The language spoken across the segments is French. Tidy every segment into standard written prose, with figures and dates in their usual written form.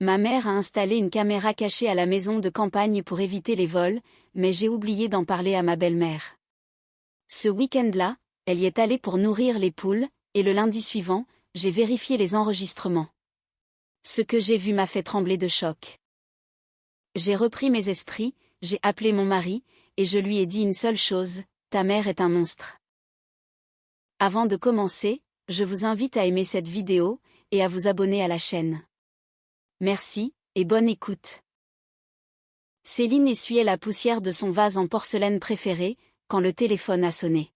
Ma mère a installé une caméra cachée à la maison de campagne pour éviter les vols, mais j'ai oublié d'en parler à ma belle-mère. Ce week-end-là, elle y est allée pour nourrir les poules, et le lundi suivant, j'ai vérifié les enregistrements. Ce que j'ai vu m'a fait trembler de choc. J'ai repris mes esprits, j'ai appelé mon mari, et je lui ai dit une seule chose, ta mère est un monstre. Avant de commencer, je vous invite à aimer cette vidéo, et à vous abonner à la chaîne. Merci, et bonne écoute. Céline essuyait la poussière de son vase en porcelaine préféré, quand le téléphone a sonné.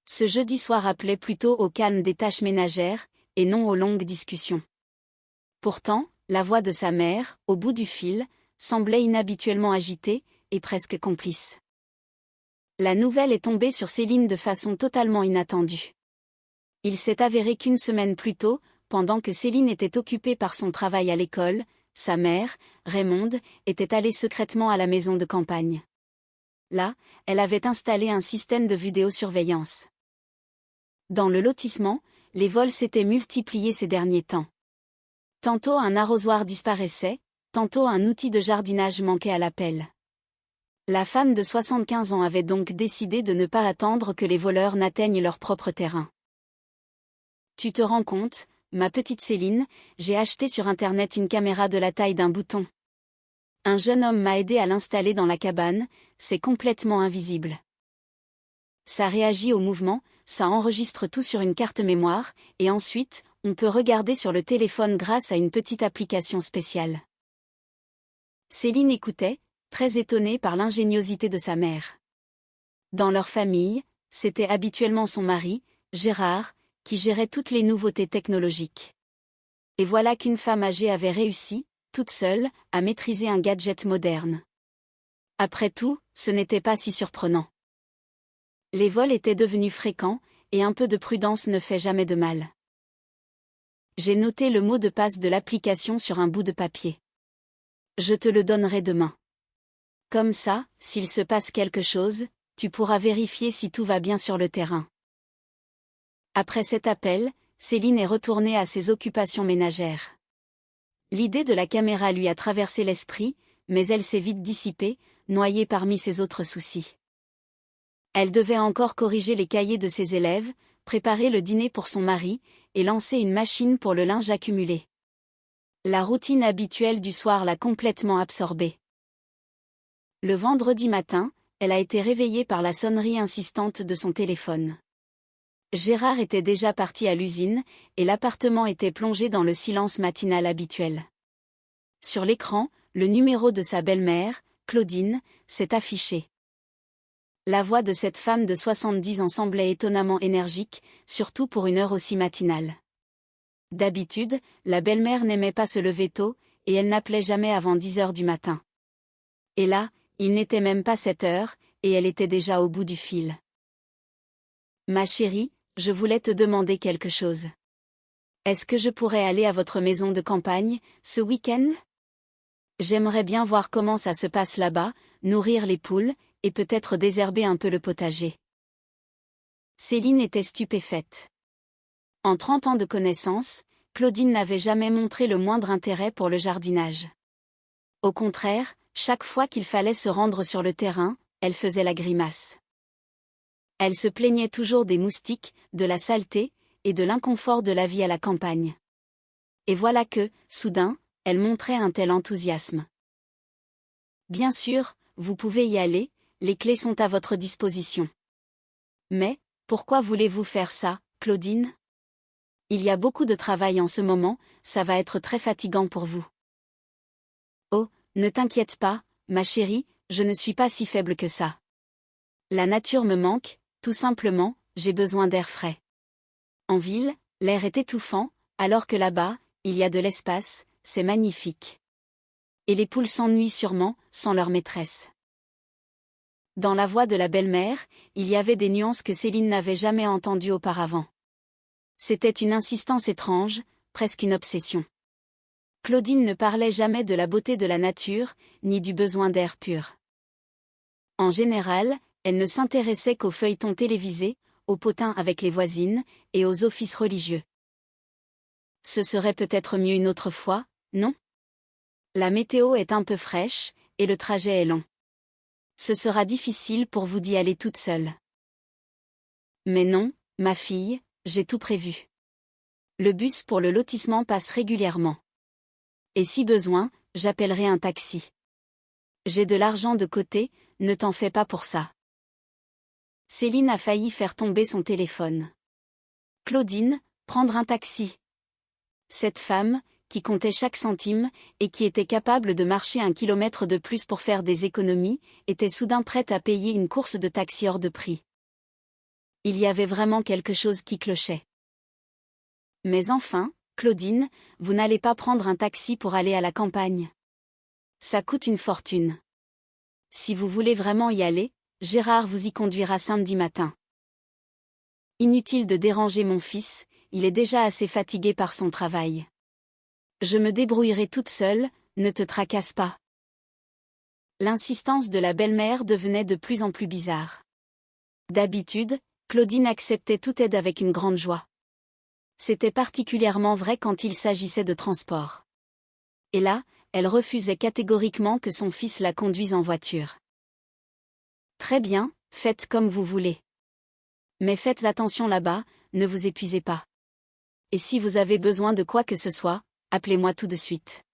Ce jeudi soir appelait plutôt au calme des tâches ménagères, et non aux longues discussions. Pourtant, la voix de sa mère, au bout du fil, semblait inhabituellement agitée, et presque complice. La nouvelle est tombée sur Céline de façon totalement inattendue. Il s'est avéré qu'une semaine plus tôt, pendant que Céline était occupée par son travail à l'école, sa mère, Raymonde, était allée secrètement à la maison de campagne. Là, elle avait installé un système de vidéosurveillance. Dans le lotissement, les vols s'étaient multipliés ces derniers temps. Tantôt un arrosoir disparaissait, tantôt un outil de jardinage manquait à l'appel. La femme de 75 ans avait donc décidé de ne pas attendre que les voleurs n'atteignent leur propre terrain. Tu te rends compte, ma petite Céline, j'ai acheté sur internet une caméra de la taille d'un bouton. Un jeune homme m'a aidé à l'installer dans la cabane, c'est complètement invisible. Ça réagit au mouvement, ça enregistre tout sur une carte mémoire, et ensuite, on peut regarder sur le téléphone grâce à une petite application spéciale. Céline écoutait, très étonnée par l'ingéniosité de sa mère. Dans leur famille, c'était habituellement son mari, Gérard, qui gérait toutes les nouveautés technologiques. Et voilà qu'une femme âgée avait réussi, toute seule, à maîtriser un gadget moderne. Après tout, ce n'était pas si surprenant. Les vols étaient devenus fréquents, et un peu de prudence ne fait jamais de mal. J'ai noté le mot de passe de l'application sur un bout de papier. Je te le donnerai demain. Comme ça, s'il se passe quelque chose, tu pourras vérifier si tout va bien sur le terrain. Après cet appel, Céline est retournée à ses occupations ménagères. L'idée de la caméra lui a traversé l'esprit, mais elle s'est vite dissipée, noyée parmi ses autres soucis. Elle devait encore corriger les cahiers de ses élèves, préparer le dîner pour son mari, et lancer une machine pour le linge accumulé. La routine habituelle du soir l'a complètement absorbée. Le vendredi matin, elle a été réveillée par la sonnerie insistante de son téléphone. Gérard était déjà parti à l'usine, et l'appartement était plongé dans le silence matinal habituel. Sur l'écran, le numéro de sa belle-mère, Claudine, s'est affiché. La voix de cette femme de 70 ans semblait étonnamment énergique, surtout pour une heure aussi matinale. D'habitude, la belle-mère n'aimait pas se lever tôt, et elle n'appelait jamais avant 10 heures du matin. Et là, il n'était même pas 7 heures, et elle était déjà au bout du fil. Ma chérie, je voulais te demander quelque chose. Est-ce que je pourrais aller à votre maison de campagne, ce week-end? J'aimerais bien voir comment ça se passe là-bas, nourrir les poules, et peut-être désherber un peu le potager. Céline était stupéfaite. En 30 ans de connaissance, Claudine n'avait jamais montré le moindre intérêt pour le jardinage. Au contraire, chaque fois qu'il fallait se rendre sur le terrain, elle faisait la grimace. Elle se plaignait toujours des moustiques, de la saleté, et de l'inconfort de la vie à la campagne. Et voilà que, soudain, elle montrait un tel enthousiasme. Bien sûr, vous pouvez y aller, les clés sont à votre disposition. Mais, pourquoi voulez-vous faire ça, Claudine? Il y a beaucoup de travail en ce moment, ça va être très fatigant pour vous. Oh, ne t'inquiète pas, ma chérie, je ne suis pas si faible que ça. La nature me manque, tout simplement, j'ai besoin d'air frais. En ville, l'air est étouffant, alors que là-bas, il y a de l'espace, c'est magnifique. Et les poules s'ennuient sûrement, sans leur maîtresse. Dans la voix de la belle-mère, il y avait des nuances que Céline n'avait jamais entendues auparavant. C'était une insistance étrange, presque une obsession. Claudine ne parlait jamais de la beauté de la nature, ni du besoin d'air pur. En général, elle ne s'intéressait qu'aux feuilletons télévisés, aux potins avec les voisines, et aux offices religieux. Ce serait peut-être mieux une autre fois, non? La météo est un peu fraîche, et le trajet est long. Ce sera difficile pour vous d'y aller toute seule. Mais non, ma fille, j'ai tout prévu. Le bus pour le lotissement passe régulièrement. Et si besoin, j'appellerai un taxi. J'ai de l'argent de côté, ne t'en fais pas pour ça. Céline a failli faire tomber son téléphone. Claudine, prendre un taxi. Cette femme, qui comptait chaque centime, et qui était capable de marcher 1 kilomètre de plus pour faire des économies, était soudain prête à payer une course de taxi hors de prix. Il y avait vraiment quelque chose qui clochait. Mais enfin, Claudine, vous n'allez pas prendre un taxi pour aller à la campagne. Ça coûte une fortune. Si vous voulez vraiment y aller, Gérard vous y conduira samedi matin. Inutile de déranger mon fils, il est déjà assez fatigué par son travail. Je me débrouillerai toute seule, ne te tracasse pas. L'insistance de la belle-mère devenait de plus en plus bizarre. D'habitude, Claudine acceptait toute aide avec une grande joie. C'était particulièrement vrai quand il s'agissait de transport. Et là, elle refusait catégoriquement que son fils la conduise en voiture. Très bien, faites comme vous voulez. Mais faites attention là-bas, ne vous épuisez pas. Et si vous avez besoin de quoi que ce soit, appelez-moi tout de suite.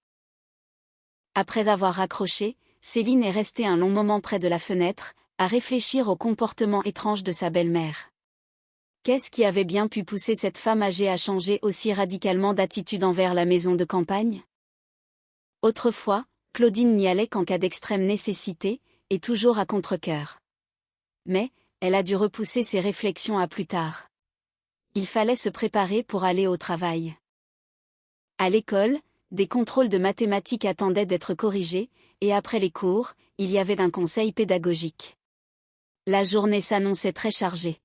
Après avoir raccroché, Céline est restée un long moment près de la fenêtre, à réfléchir au comportement étrange de sa belle-mère. Qu'est-ce qui avait bien pu pousser cette femme âgée à changer aussi radicalement d'attitude envers la maison de campagne? Autrefois, Claudine n'y allait qu'en cas d'extrême nécessité, et toujours à contre-cœur. Mais, elle a dû repousser ses réflexions à plus tard. Il fallait se préparer pour aller au travail. À l'école, des contrôles de mathématiques attendaient d'être corrigés, et après les cours, il y avait un conseil pédagogique. La journée s'annonçait très chargée.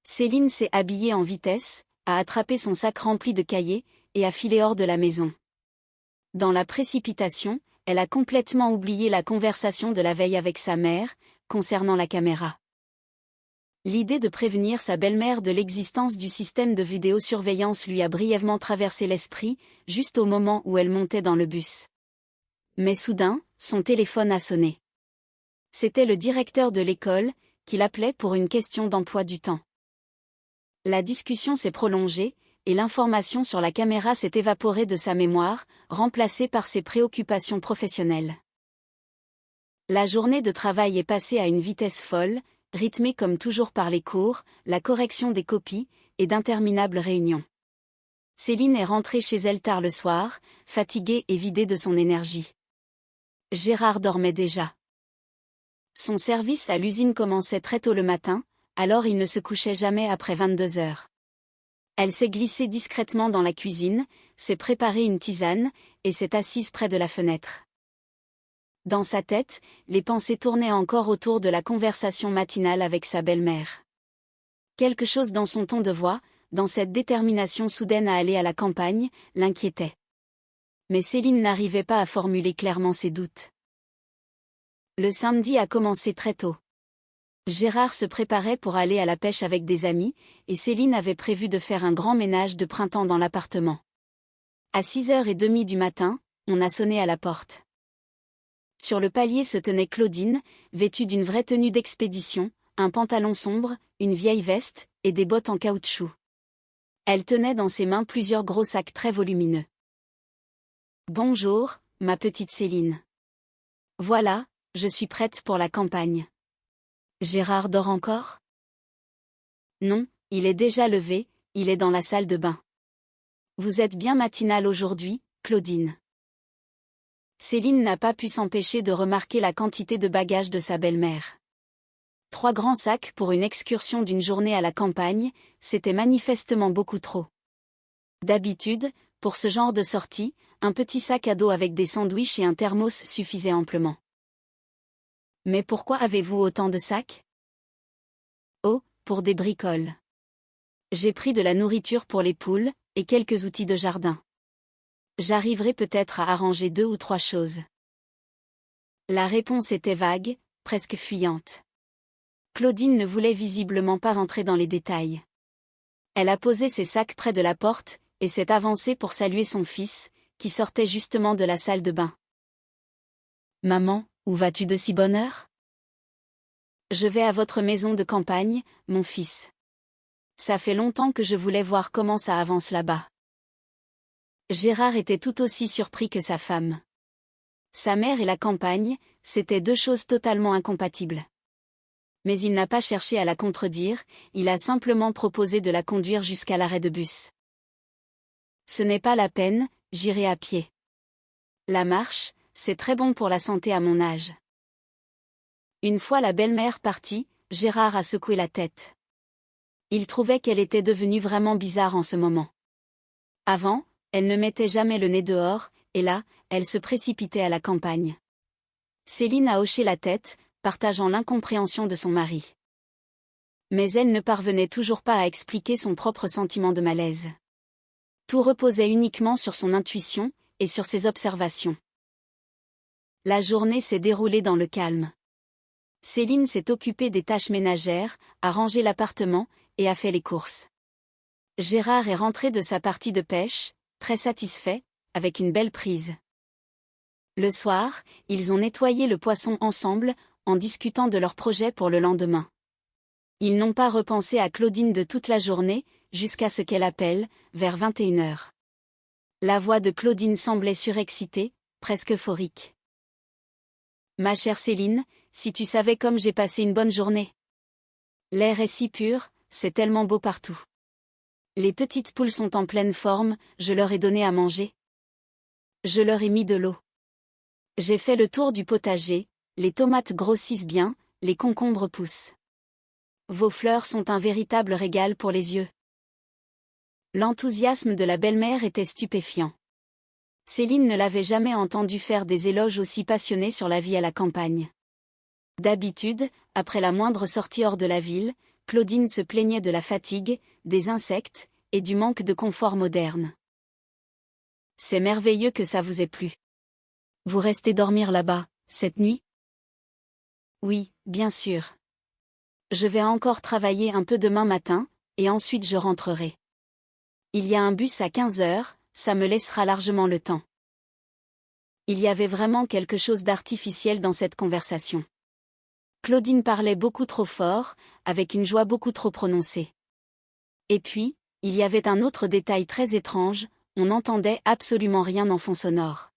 Céline s'est habillée en vitesse, a attrapé son sac rempli de cahiers, et a filé hors de la maison. Dans la précipitation, elle a complètement oublié la conversation de la veille avec sa mère, concernant la caméra. L'idée de prévenir sa belle-mère de l'existence du système de vidéosurveillance lui a brièvement traversé l'esprit, juste au moment où elle montait dans le bus. Mais soudain, son téléphone a sonné. C'était le directeur de l'école, qui l'appelait pour une question d'emploi du temps. La discussion s'est prolongée, et l'information sur la caméra s'est évaporée de sa mémoire, remplacée par ses préoccupations professionnelles. La journée de travail est passée à une vitesse folle, rythmée comme toujours par les cours, la correction des copies, et d'interminables réunions. Céline est rentrée chez elle tard le soir, fatiguée et vidée de son énergie. Gérard dormait déjà. Son service à l'usine commençait très tôt le matin, alors il ne se couchait jamais après 22 heures. Elle s'est glissée discrètement dans la cuisine, s'est préparé une tisane, et s'est assise près de la fenêtre. Dans sa tête, les pensées tournaient encore autour de la conversation matinale avec sa belle-mère. Quelque chose dans son ton de voix, dans cette détermination soudaine à aller à la campagne, l'inquiétait. Mais Céline n'arrivait pas à formuler clairement ses doutes. Le samedi a commencé très tôt. Gérard se préparait pour aller à la pêche avec des amis, et Céline avait prévu de faire un grand ménage de printemps dans l'appartement. À 6h30 du matin, on a sonné à la porte. Sur le palier se tenait Claudine, vêtue d'une vraie tenue d'expédition, un pantalon sombre, une vieille veste, et des bottes en caoutchouc. Elle tenait dans ses mains plusieurs gros sacs très volumineux. « Bonjour, ma petite Céline. Voilà, je suis prête pour la campagne. » Gérard dort encore? Non, il est déjà levé, il est dans la salle de bain. Vous êtes bien matinale aujourd'hui, Claudine. Céline n'a pas pu s'empêcher de remarquer la quantité de bagages de sa belle-mère. 3 grands sacs pour une excursion d'une journée à la campagne, c'était manifestement beaucoup trop. D'habitude, pour ce genre de sortie, un petit sac à dos avec des sandwichs et un thermos suffisait amplement. Mais pourquoi avez-vous autant de sacs? Oh, pour des bricoles. J'ai pris de la nourriture pour les poules, et quelques outils de jardin. J'arriverai peut-être à arranger 2 ou 3 choses. La réponse était vague, presque fuyante. Claudine ne voulait visiblement pas entrer dans les détails. Elle a posé ses sacs près de la porte, et s'est avancée pour saluer son fils, qui sortait justement de la salle de bain. « Maman, où vas-tu de si bonne heure ? » « Je vais à votre maison de campagne, mon fils. Ça fait longtemps que je voulais voir comment ça avance là-bas. » Gérard était tout aussi surpris que sa femme. Sa mère et la campagne, c'étaient deux choses totalement incompatibles. Mais il n'a pas cherché à la contredire, il a simplement proposé de la conduire jusqu'à l'arrêt de bus. « Ce n'est pas la peine, j'irai à pied. La marche, c'est très bon pour la santé à mon âge. » Une fois la belle-mère partie, Gérard a secoué la tête. Il trouvait qu'elle était devenue vraiment bizarre en ce moment. Avant, elle ne mettait jamais le nez dehors, et là, elle se précipitait à la campagne. Céline a hoché la tête, partageant l'incompréhension de son mari. Mais elle ne parvenait toujours pas à expliquer son propre sentiment de malaise. Tout reposait uniquement sur son intuition, et sur ses observations. La journée s'est déroulée dans le calme. Céline s'est occupée des tâches ménagères, a rangé l'appartement, et a fait les courses. Gérard est rentré de sa partie de pêche, très satisfait, avec une belle prise. Le soir, ils ont nettoyé le poisson ensemble, en discutant de leurs projets pour le lendemain. Ils n'ont pas repensé à Claudine de toute la journée, jusqu'à ce qu'elle appelle, vers 21h. La voix de Claudine semblait surexcitée, presque euphorique. « Ma chère Céline, si tu savais comme j'ai passé une bonne journée. L'air est si pur, c'est tellement beau partout. Les petites poules sont en pleine forme, je leur ai donné à manger. Je leur ai mis de l'eau. J'ai fait le tour du potager, les tomates grossissent bien, les concombres poussent. Vos fleurs sont un véritable régal pour les yeux. » L'enthousiasme de la belle-mère était stupéfiant. Céline ne l'avait jamais entendu faire des éloges aussi passionnés sur la vie à la campagne. D'habitude, après la moindre sortie hors de la ville, Claudine se plaignait de la fatigue, des insectes, et du manque de confort moderne. « C'est merveilleux que ça vous ait plu. Vous restez dormir là-bas, cette nuit ? » ?»« Oui, bien sûr. Je vais encore travailler un peu demain matin, et ensuite je rentrerai. Il y a un bus à 15h, ça me laissera largement le temps. » Il y avait vraiment quelque chose d'artificiel dans cette conversation. Claudine parlait beaucoup trop fort, avec une joie beaucoup trop prononcée. Et puis, il y avait un autre détail très étrange, on n'entendait absolument rien en fond sonore.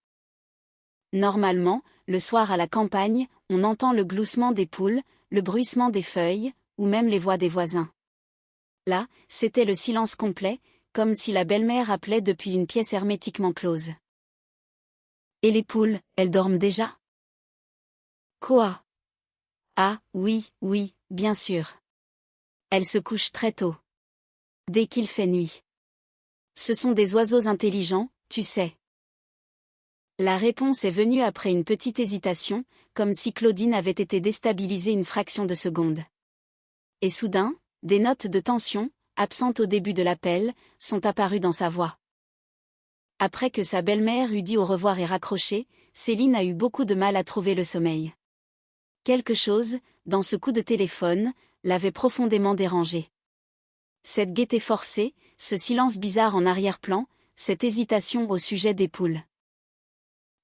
Normalement, le soir à la campagne, on entend le gloussement des poules, le bruissement des feuilles, ou même les voix des voisins. Là, c'était le silence complet, comme si la belle-mère appelait depuis une pièce hermétiquement close. « Et les poules, elles dorment déjà ? » ?»« Quoi ? Ah, oui, bien sûr. Elles se couchent très tôt. Dès qu'il fait nuit. Ce sont des oiseaux intelligents, tu sais. » La réponse est venue après une petite hésitation, comme si Claudine avait été déstabilisée une fraction de seconde. Et soudain, des notes de tension, absentes au début de l'appel, sont apparues dans sa voix. Après que sa belle-mère eut dit au revoir et raccroché, Céline a eu beaucoup de mal à trouver le sommeil. Quelque chose, dans ce coup de téléphone, l'avait profondément dérangée. Cette gaieté forcée, ce silence bizarre en arrière-plan, cette hésitation au sujet des poules.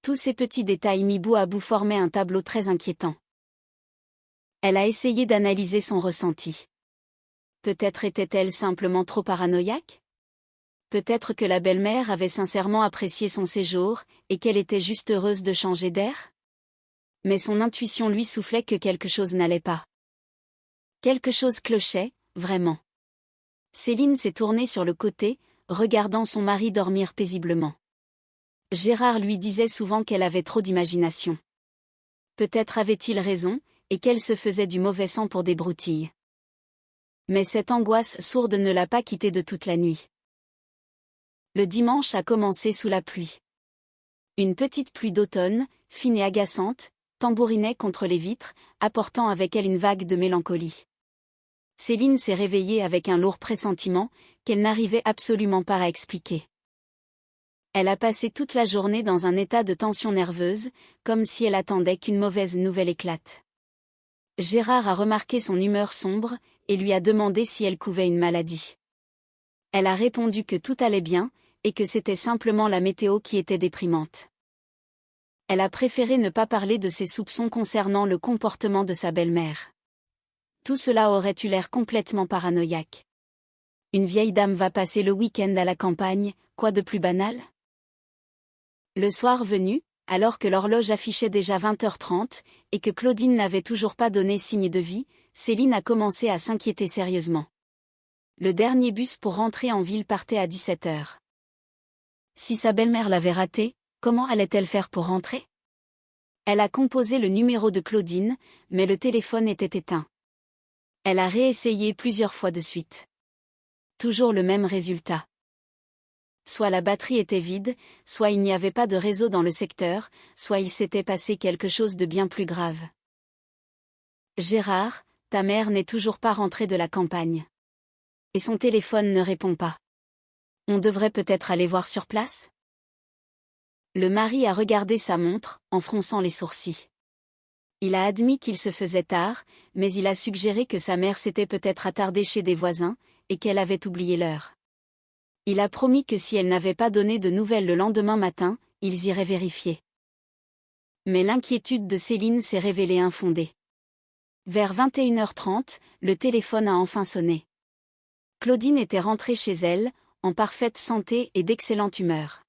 Tous ces petits détails mis bout à bout formaient un tableau très inquiétant. Elle a essayé d'analyser son ressenti. Peut-être était-elle simplement trop paranoïaque ? Peut-être que la belle-mère avait sincèrement apprécié son séjour, et qu'elle était juste heureuse de changer d'air ? Mais son intuition lui soufflait que quelque chose n'allait pas. Quelque chose clochait, vraiment. Céline s'est tournée sur le côté, regardant son mari dormir paisiblement. Gérard lui disait souvent qu'elle avait trop d'imagination. Peut-être avait-il raison, et qu'elle se faisait du mauvais sang pour des broutilles. Mais cette angoisse sourde ne l'a pas quittée de toute la nuit. Le dimanche a commencé sous la pluie. Une petite pluie d'automne, fine et agaçante, tambourinait contre les vitres, apportant avec elle une vague de mélancolie. Céline s'est réveillée avec un lourd pressentiment, qu'elle n'arrivait absolument pas à expliquer. Elle a passé toute la journée dans un état de tension nerveuse, comme si elle attendait qu'une mauvaise nouvelle éclate. Gérard a remarqué son humeur sombre, et lui a demandé si elle couvait une maladie. Elle a répondu que tout allait bien, et que c'était simplement la météo qui était déprimante. Elle a préféré ne pas parler de ses soupçons concernant le comportement de sa belle-mère. Tout cela aurait eu l'air complètement paranoïaque. Une vieille dame va passer le week-end à la campagne, quoi de plus banal? Le soir venu, alors que l'horloge affichait déjà 20h30, et que Claudine n'avait toujours pas donné signe de vie, Céline a commencé à s'inquiéter sérieusement. Le dernier bus pour rentrer en ville partait à 17h. Si sa belle-mère l'avait raté, comment allait-elle faire pour rentrer? Elle a composé le numéro de Claudine, mais le téléphone était éteint. Elle a réessayé plusieurs fois de suite. Toujours le même résultat. Soit la batterie était vide, soit il n'y avait pas de réseau dans le secteur, soit il s'était passé quelque chose de bien plus grave. Gérard, ta mère n'est toujours pas rentrée de la campagne. Et son téléphone ne répond pas. On devrait peut-être aller voir sur place? Le mari a regardé sa montre, en fronçant les sourcils. Il a admis qu'il se faisait tard, mais il a suggéré que sa mère s'était peut-être attardée chez des voisins, et qu'elle avait oublié l'heure. Il a promis que si elle n'avait pas donné de nouvelles le lendemain matin, ils iraient vérifier. Mais l'inquiétude de Céline s'est révélée infondée. Vers 21h30, le téléphone a enfin sonné. Claudine était rentrée chez elle, en parfaite santé et d'excellente humeur.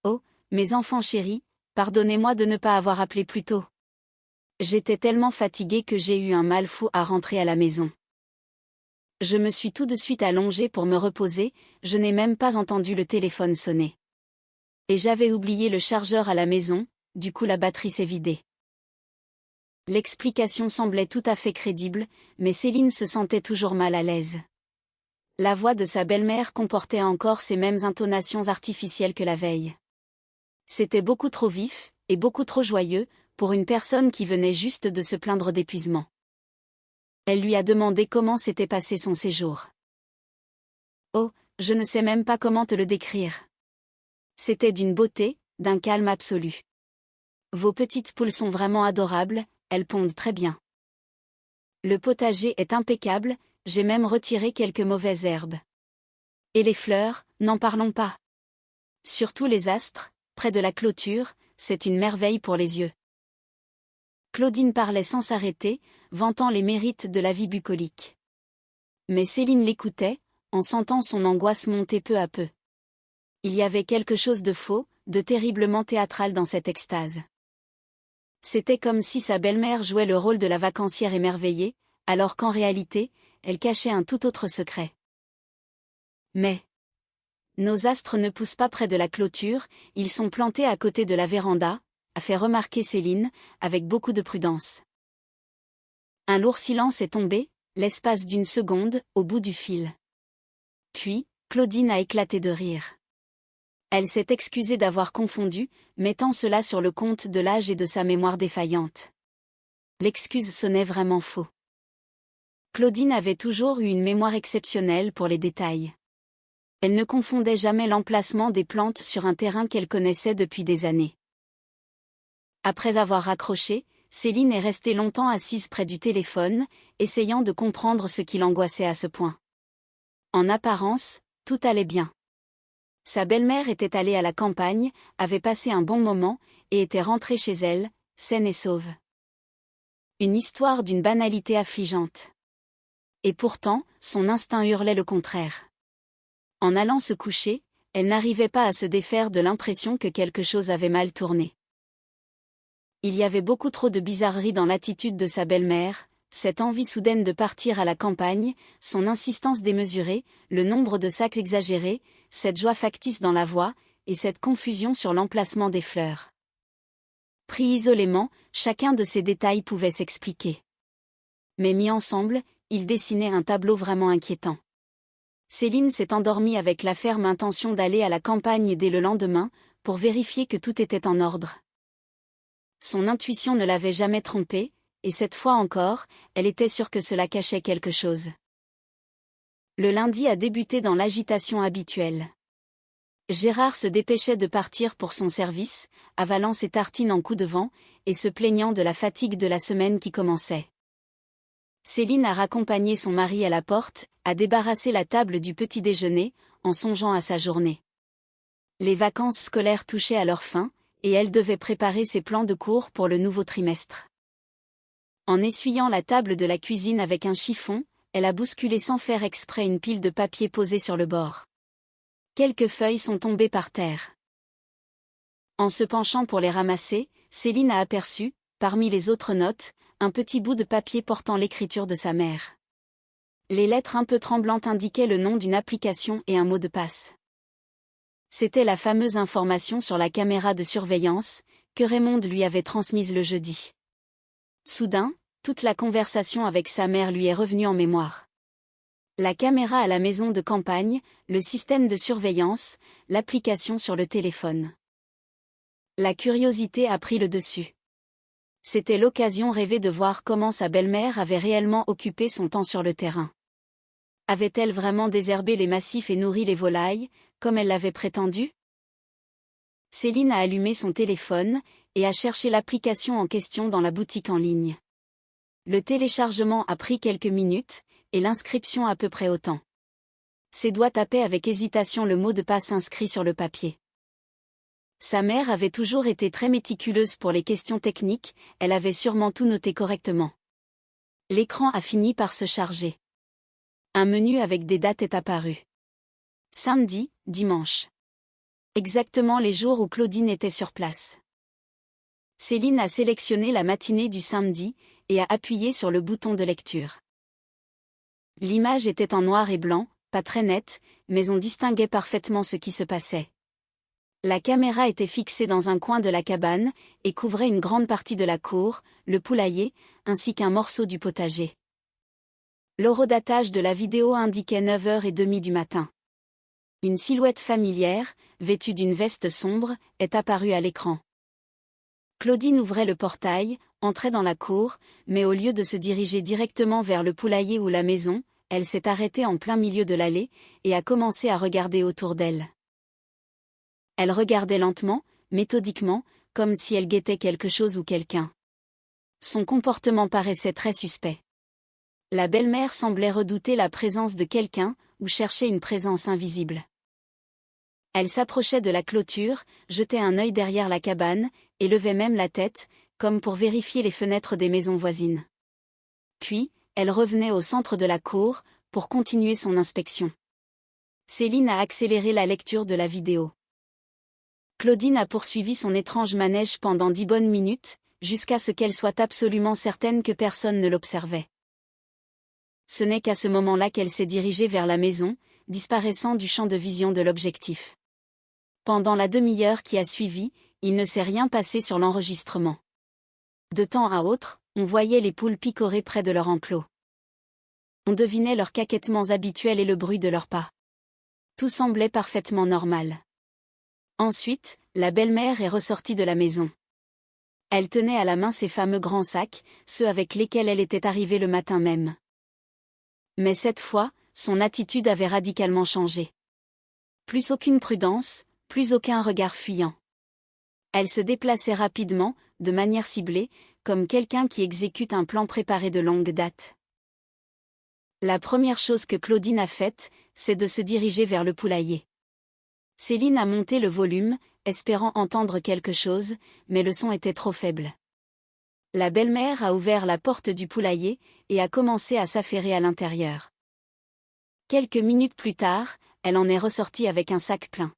Oh, mes enfants chéris, pardonnez-moi de ne pas avoir appelé plus tôt. J'étais tellement fatiguée que j'ai eu un mal fou à rentrer à la maison. Je me suis tout de suite allongée pour me reposer, je n'ai même pas entendu le téléphone sonner. Et j'avais oublié le chargeur à la maison, du coup la batterie s'est vidée. L'explication semblait tout à fait crédible, mais Céline se sentait toujours mal à l'aise. La voix de sa belle-mère comportait encore ces mêmes intonations artificielles que la veille. C'était beaucoup trop vif, et beaucoup trop joyeux, pour une personne qui venait juste de se plaindre d'épuisement. Elle lui a demandé comment s'était passé son séjour. Oh, je ne sais même pas comment te le décrire. C'était d'une beauté, d'un calme absolu. Vos petites poules sont vraiment adorables, elles pondent très bien. Le potager est impeccable, j'ai même retiré quelques mauvaises herbes. Et les fleurs, n'en parlons pas. Surtout les astres, près de la clôture, c'est une merveille pour les yeux. Claudine parlait sans s'arrêter, vantant les mérites de la vie bucolique. Mais Céline l'écoutait, en sentant son angoisse monter peu à peu. Il y avait quelque chose de faux, de terriblement théâtral dans cette extase. C'était comme si sa belle-mère jouait le rôle de la vacancière émerveillée, alors qu'en réalité, elle cachait un tout autre secret. Mais nos astres ne poussent pas près de la clôture, ils sont plantés à côté de la véranda, a fait remarquer Céline, avec beaucoup de prudence. Un lourd silence est tombé, l'espace d'une seconde, au bout du fil. Puis, Claudine a éclaté de rire. Elle s'est excusée d'avoir confondu, mettant cela sur le compte de l'âge et de sa mémoire défaillante. L'excuse sonnait vraiment faux. Claudine avait toujours eu une mémoire exceptionnelle pour les détails. Elle ne confondait jamais l'emplacement des plantes sur un terrain qu'elle connaissait depuis des années. Après avoir raccroché, Céline est restée longtemps assise près du téléphone, essayant de comprendre ce qui l'angoissait à ce point. En apparence, tout allait bien. Sa belle-mère était allée à la campagne, avait passé un bon moment, et était rentrée chez elle, saine et sauve. Une histoire d'une banalité affligeante. Et pourtant, son instinct hurlait le contraire. En allant se coucher, elle n'arrivait pas à se défaire de l'impression que quelque chose avait mal tourné. Il y avait beaucoup trop de bizarreries dans l'attitude de sa belle-mère, cette envie soudaine de partir à la campagne, son insistance démesurée, le nombre de sacs exagérés, cette joie factice dans la voix, et cette confusion sur l'emplacement des fleurs. Pris isolément, chacun de ces détails pouvait s'expliquer. Mais mis ensemble, ils dessinaient un tableau vraiment inquiétant. Céline s'est endormie avec la ferme intention d'aller à la campagne dès le lendemain, pour vérifier que tout était en ordre. Son intuition ne l'avait jamais trompée, et cette fois encore, elle était sûre que cela cachait quelque chose. Le lundi a débuté dans l'agitation habituelle. Gérard se dépêchait de partir pour son service, avalant ses tartines en coup de vent, et se plaignant de la fatigue de la semaine qui commençait. Céline a raccompagné son mari à la porte, a débarrassé la table du petit déjeuner, en songeant à sa journée. Les vacances scolaires touchaient à leur fin, et elle devait préparer ses plans de cours pour le nouveau trimestre. En essuyant la table de la cuisine avec un chiffon, elle a bousculé sans faire exprès une pile de papier posée sur le bord. Quelques feuilles sont tombées par terre. En se penchant pour les ramasser, Céline a aperçu, parmi les autres notes, un petit bout de papier portant l'écriture de sa mère. Les lettres un peu tremblantes indiquaient le nom d'une application et un mot de passe. C'était la fameuse information sur la caméra de surveillance, que Raymond lui avait transmise le jeudi. Soudain, toute la conversation avec sa mère lui est revenue en mémoire. La caméra à la maison de campagne, le système de surveillance, l'application sur le téléphone. La curiosité a pris le dessus. C'était l'occasion rêvée de voir comment sa belle-mère avait réellement occupé son temps sur le terrain. Avait-elle vraiment désherbé les massifs et nourri les volailles, comme elle l'avait prétendu? Céline a allumé son téléphone, et a cherché l'application en question dans la boutique en ligne. Le téléchargement a pris quelques minutes, et l'inscription à peu près autant. Ses doigts tapaient avec hésitation le mot de passe inscrit sur le papier. Sa mère avait toujours été très méticuleuse pour les questions techniques, elle avait sûrement tout noté correctement. L'écran a fini par se charger. Un menu avec des dates est apparu. Samedi, dimanche. Exactement les jours où Claudine était sur place. Céline a sélectionné la matinée du samedi, et a appuyé sur le bouton de lecture. L'image était en noir et blanc, pas très nette, mais on distinguait parfaitement ce qui se passait. La caméra était fixée dans un coin de la cabane, et couvrait une grande partie de la cour, le poulailler, ainsi qu'un morceau du potager. L'horodatage de la vidéo indiquait 9h30 du matin. Une silhouette familière, vêtue d'une veste sombre, est apparue à l'écran. Claudine ouvrait le portail, entrait dans la cour, mais au lieu de se diriger directement vers le poulailler ou la maison, elle s'est arrêtée en plein milieu de l'allée, et a commencé à regarder autour d'elle. Elle regardait lentement, méthodiquement, comme si elle guettait quelque chose ou quelqu'un. Son comportement paraissait très suspect. La belle-mère semblait redouter la présence de quelqu'un, ou chercher une présence invisible. Elle s'approchait de la clôture, jetait un œil derrière la cabane, et levait même la tête, comme pour vérifier les fenêtres des maisons voisines. Puis, elle revenait au centre de la cour, pour continuer son inspection. Céline a accéléré la lecture de la vidéo. Claudine a poursuivi son étrange manège pendant 10 bonnes minutes, jusqu'à ce qu'elle soit absolument certaine que personne ne l'observait. Ce n'est qu'à ce moment-là qu'elle s'est dirigée vers la maison, disparaissant du champ de vision de l'objectif. Pendant la demi-heure qui a suivi, il ne s'est rien passé sur l'enregistrement. De temps à autre, on voyait les poules picorer près de leur enclos. On devinait leurs caquettements habituels et le bruit de leurs pas. Tout semblait parfaitement normal. Ensuite, la belle-mère est ressortie de la maison. Elle tenait à la main ses fameux grands sacs, ceux avec lesquels elle était arrivée le matin même. Mais cette fois, son attitude avait radicalement changé. Plus aucune prudence, plus aucun regard fuyant. Elle se déplaçait rapidement, de manière ciblée, comme quelqu'un qui exécute un plan préparé de longue date. La première chose que Claudine a faite, c'est de se diriger vers le poulailler. Céline a monté le volume, espérant entendre quelque chose, mais le son était trop faible. La belle-mère a ouvert la porte du poulailler, et a commencé à s'affairer à l'intérieur. Quelques minutes plus tard, elle en est ressortie avec un sac plein.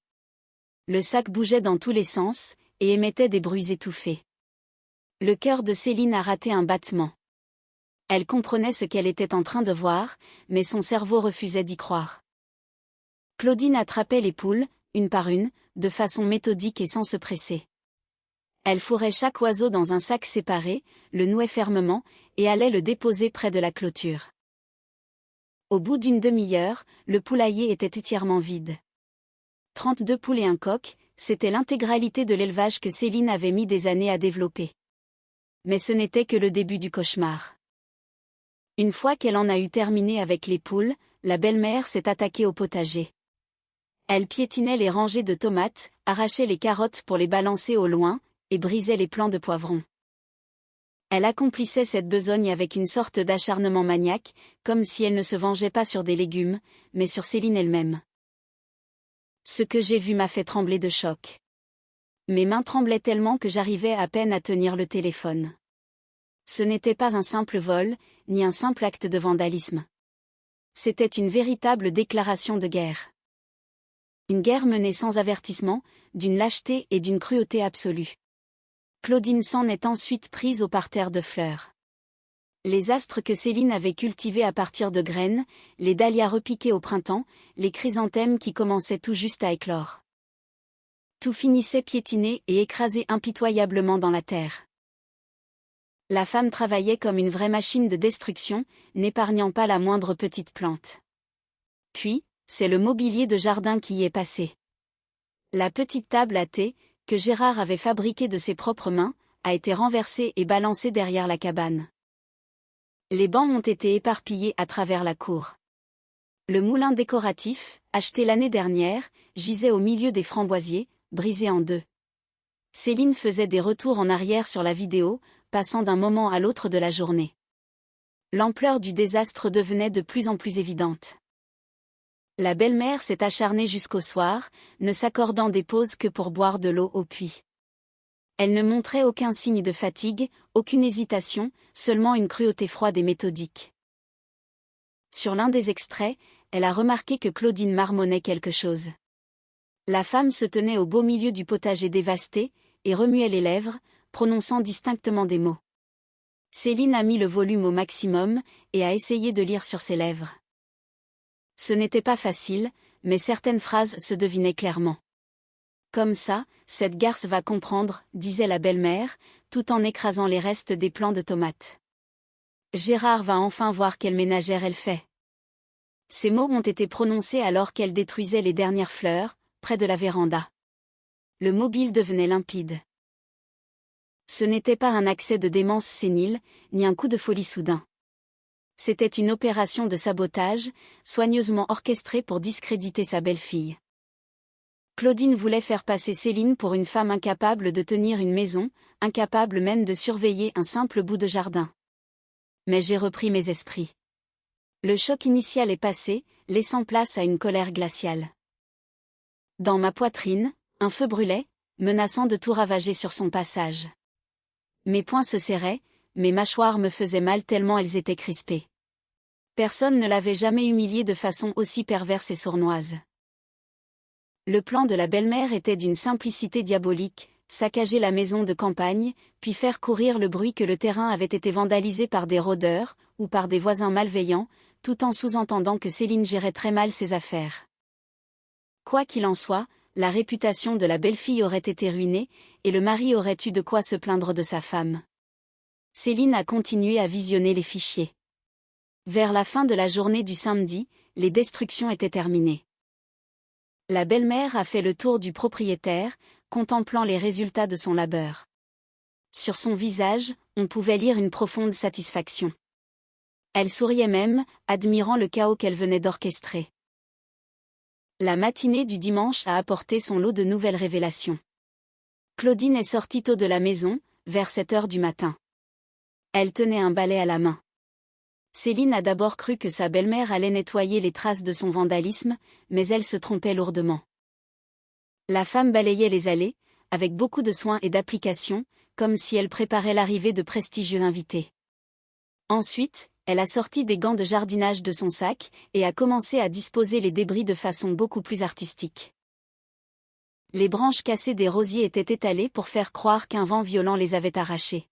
Le sac bougeait dans tous les sens, et émettait des bruits étouffés. Le cœur de Céline a raté un battement. Elle comprenait ce qu'elle était en train de voir, mais son cerveau refusait d'y croire. Claudine attrapait les poules, une par une, de façon méthodique et sans se presser. Elle fourrait chaque oiseau dans un sac séparé, le nouait fermement, et allait le déposer près de la clôture. Au bout d'une demi-heure, le poulailler était entièrement vide. 32 poules et un coq, c'était l'intégralité de l'élevage que Céline avait mis des années à développer. Mais ce n'était que le début du cauchemar. Une fois qu'elle en a eu terminé avec les poules, la belle-mère s'est attaquée au potager. Elle piétinait les rangées de tomates, arrachait les carottes pour les balancer au loin, et brisait les plants de poivrons. Elle accomplissait cette besogne avec une sorte d'acharnement maniaque, comme si elle ne se vengeait pas sur des légumes, mais sur Céline elle-même. Ce que j'ai vu m'a fait trembler de choc. Mes mains tremblaient tellement que j'arrivais à peine à tenir le téléphone. Ce n'était pas un simple vol, ni un simple acte de vandalisme. C'était une véritable déclaration de guerre. Une guerre menée sans avertissement, d'une lâcheté et d'une cruauté absolue. Claudine s'en est ensuite prise au parterre de fleurs. Les astres que Céline avait cultivés à partir de graines, les dahlias repiqués au printemps, les chrysanthèmes qui commençaient tout juste à éclore. Tout finissait piétiné et écrasé impitoyablement dans la terre. La femme travaillait comme une vraie machine de destruction, n'épargnant pas la moindre petite plante. Puis, c'est le mobilier de jardin qui y est passé. La petite table à thé, que Gérard avait fabriquée de ses propres mains, a été renversée et balancée derrière la cabane. Les bancs ont été éparpillés à travers la cour. Le moulin décoratif, acheté l'année dernière, gisait au milieu des framboisiers, brisé en deux. Céline faisait des retours en arrière sur la vidéo, passant d'un moment à l'autre de la journée. L'ampleur du désastre devenait de plus en plus évidente. La belle-mère s'est acharnée jusqu'au soir, ne s'accordant des pauses que pour boire de l'eau au puits. Elle ne montrait aucun signe de fatigue, aucune hésitation, seulement une cruauté froide et méthodique. Sur l'un des extraits, elle a remarqué que Claudine marmonnait quelque chose. La femme se tenait au beau milieu du potager dévasté, et remuait les lèvres, prononçant distinctement des mots. Céline a mis le volume au maximum, et a essayé de lire sur ses lèvres. Ce n'était pas facile, mais certaines phrases se devinaient clairement. Comme ça, cette garce va comprendre, disait la belle-mère, tout en écrasant les restes des plants de tomates. Gérard va enfin voir quelle ménagère elle fait. Ces mots ont été prononcés alors qu'elle détruisait les dernières fleurs, près de la véranda. Le mobile devenait limpide. Ce n'était pas un accès de démence sénile, ni un coup de folie soudain. C'était une opération de sabotage, soigneusement orchestrée pour discréditer sa belle-fille. Claudine voulait faire passer Céline pour une femme incapable de tenir une maison, incapable même de surveiller un simple bout de jardin. Mais j'ai repris mes esprits. Le choc initial est passé, laissant place à une colère glaciale. Dans ma poitrine, un feu brûlait, menaçant de tout ravager sur son passage. Mes poings se serraient, mes mâchoires me faisaient mal tellement elles étaient crispées. Personne ne l'avait jamais humiliée de façon aussi perverse et sournoise. Le plan de la belle-mère était d'une simplicité diabolique, saccager la maison de campagne, puis faire courir le bruit que le terrain avait été vandalisé par des rôdeurs, ou par des voisins malveillants, tout en sous-entendant que Céline gérait très mal ses affaires. Quoi qu'il en soit, la réputation de la belle-fille aurait été ruinée, et le mari aurait eu de quoi se plaindre de sa femme. Céline a continué à visionner les fichiers. Vers la fin de la journée du samedi, les destructions étaient terminées. La belle-mère a fait le tour du propriétaire, contemplant les résultats de son labeur. Sur son visage, on pouvait lire une profonde satisfaction. Elle souriait même, admirant le chaos qu'elle venait d'orchestrer. La matinée du dimanche a apporté son lot de nouvelles révélations. Claudine est sortie tôt de la maison, vers 7 heures du matin. Elle tenait un balai à la main. Céline a d'abord cru que sa belle-mère allait nettoyer les traces de son vandalisme, mais elle se trompait lourdement. La femme balayait les allées, avec beaucoup de soin et d'application, comme si elle préparait l'arrivée de prestigieux invités. Ensuite, elle a sorti des gants de jardinage de son sac, et a commencé à disposer les débris de façon beaucoup plus artistique. Les branches cassées des rosiers étaient étalées pour faire croire qu'un vent violent les avait arrachées.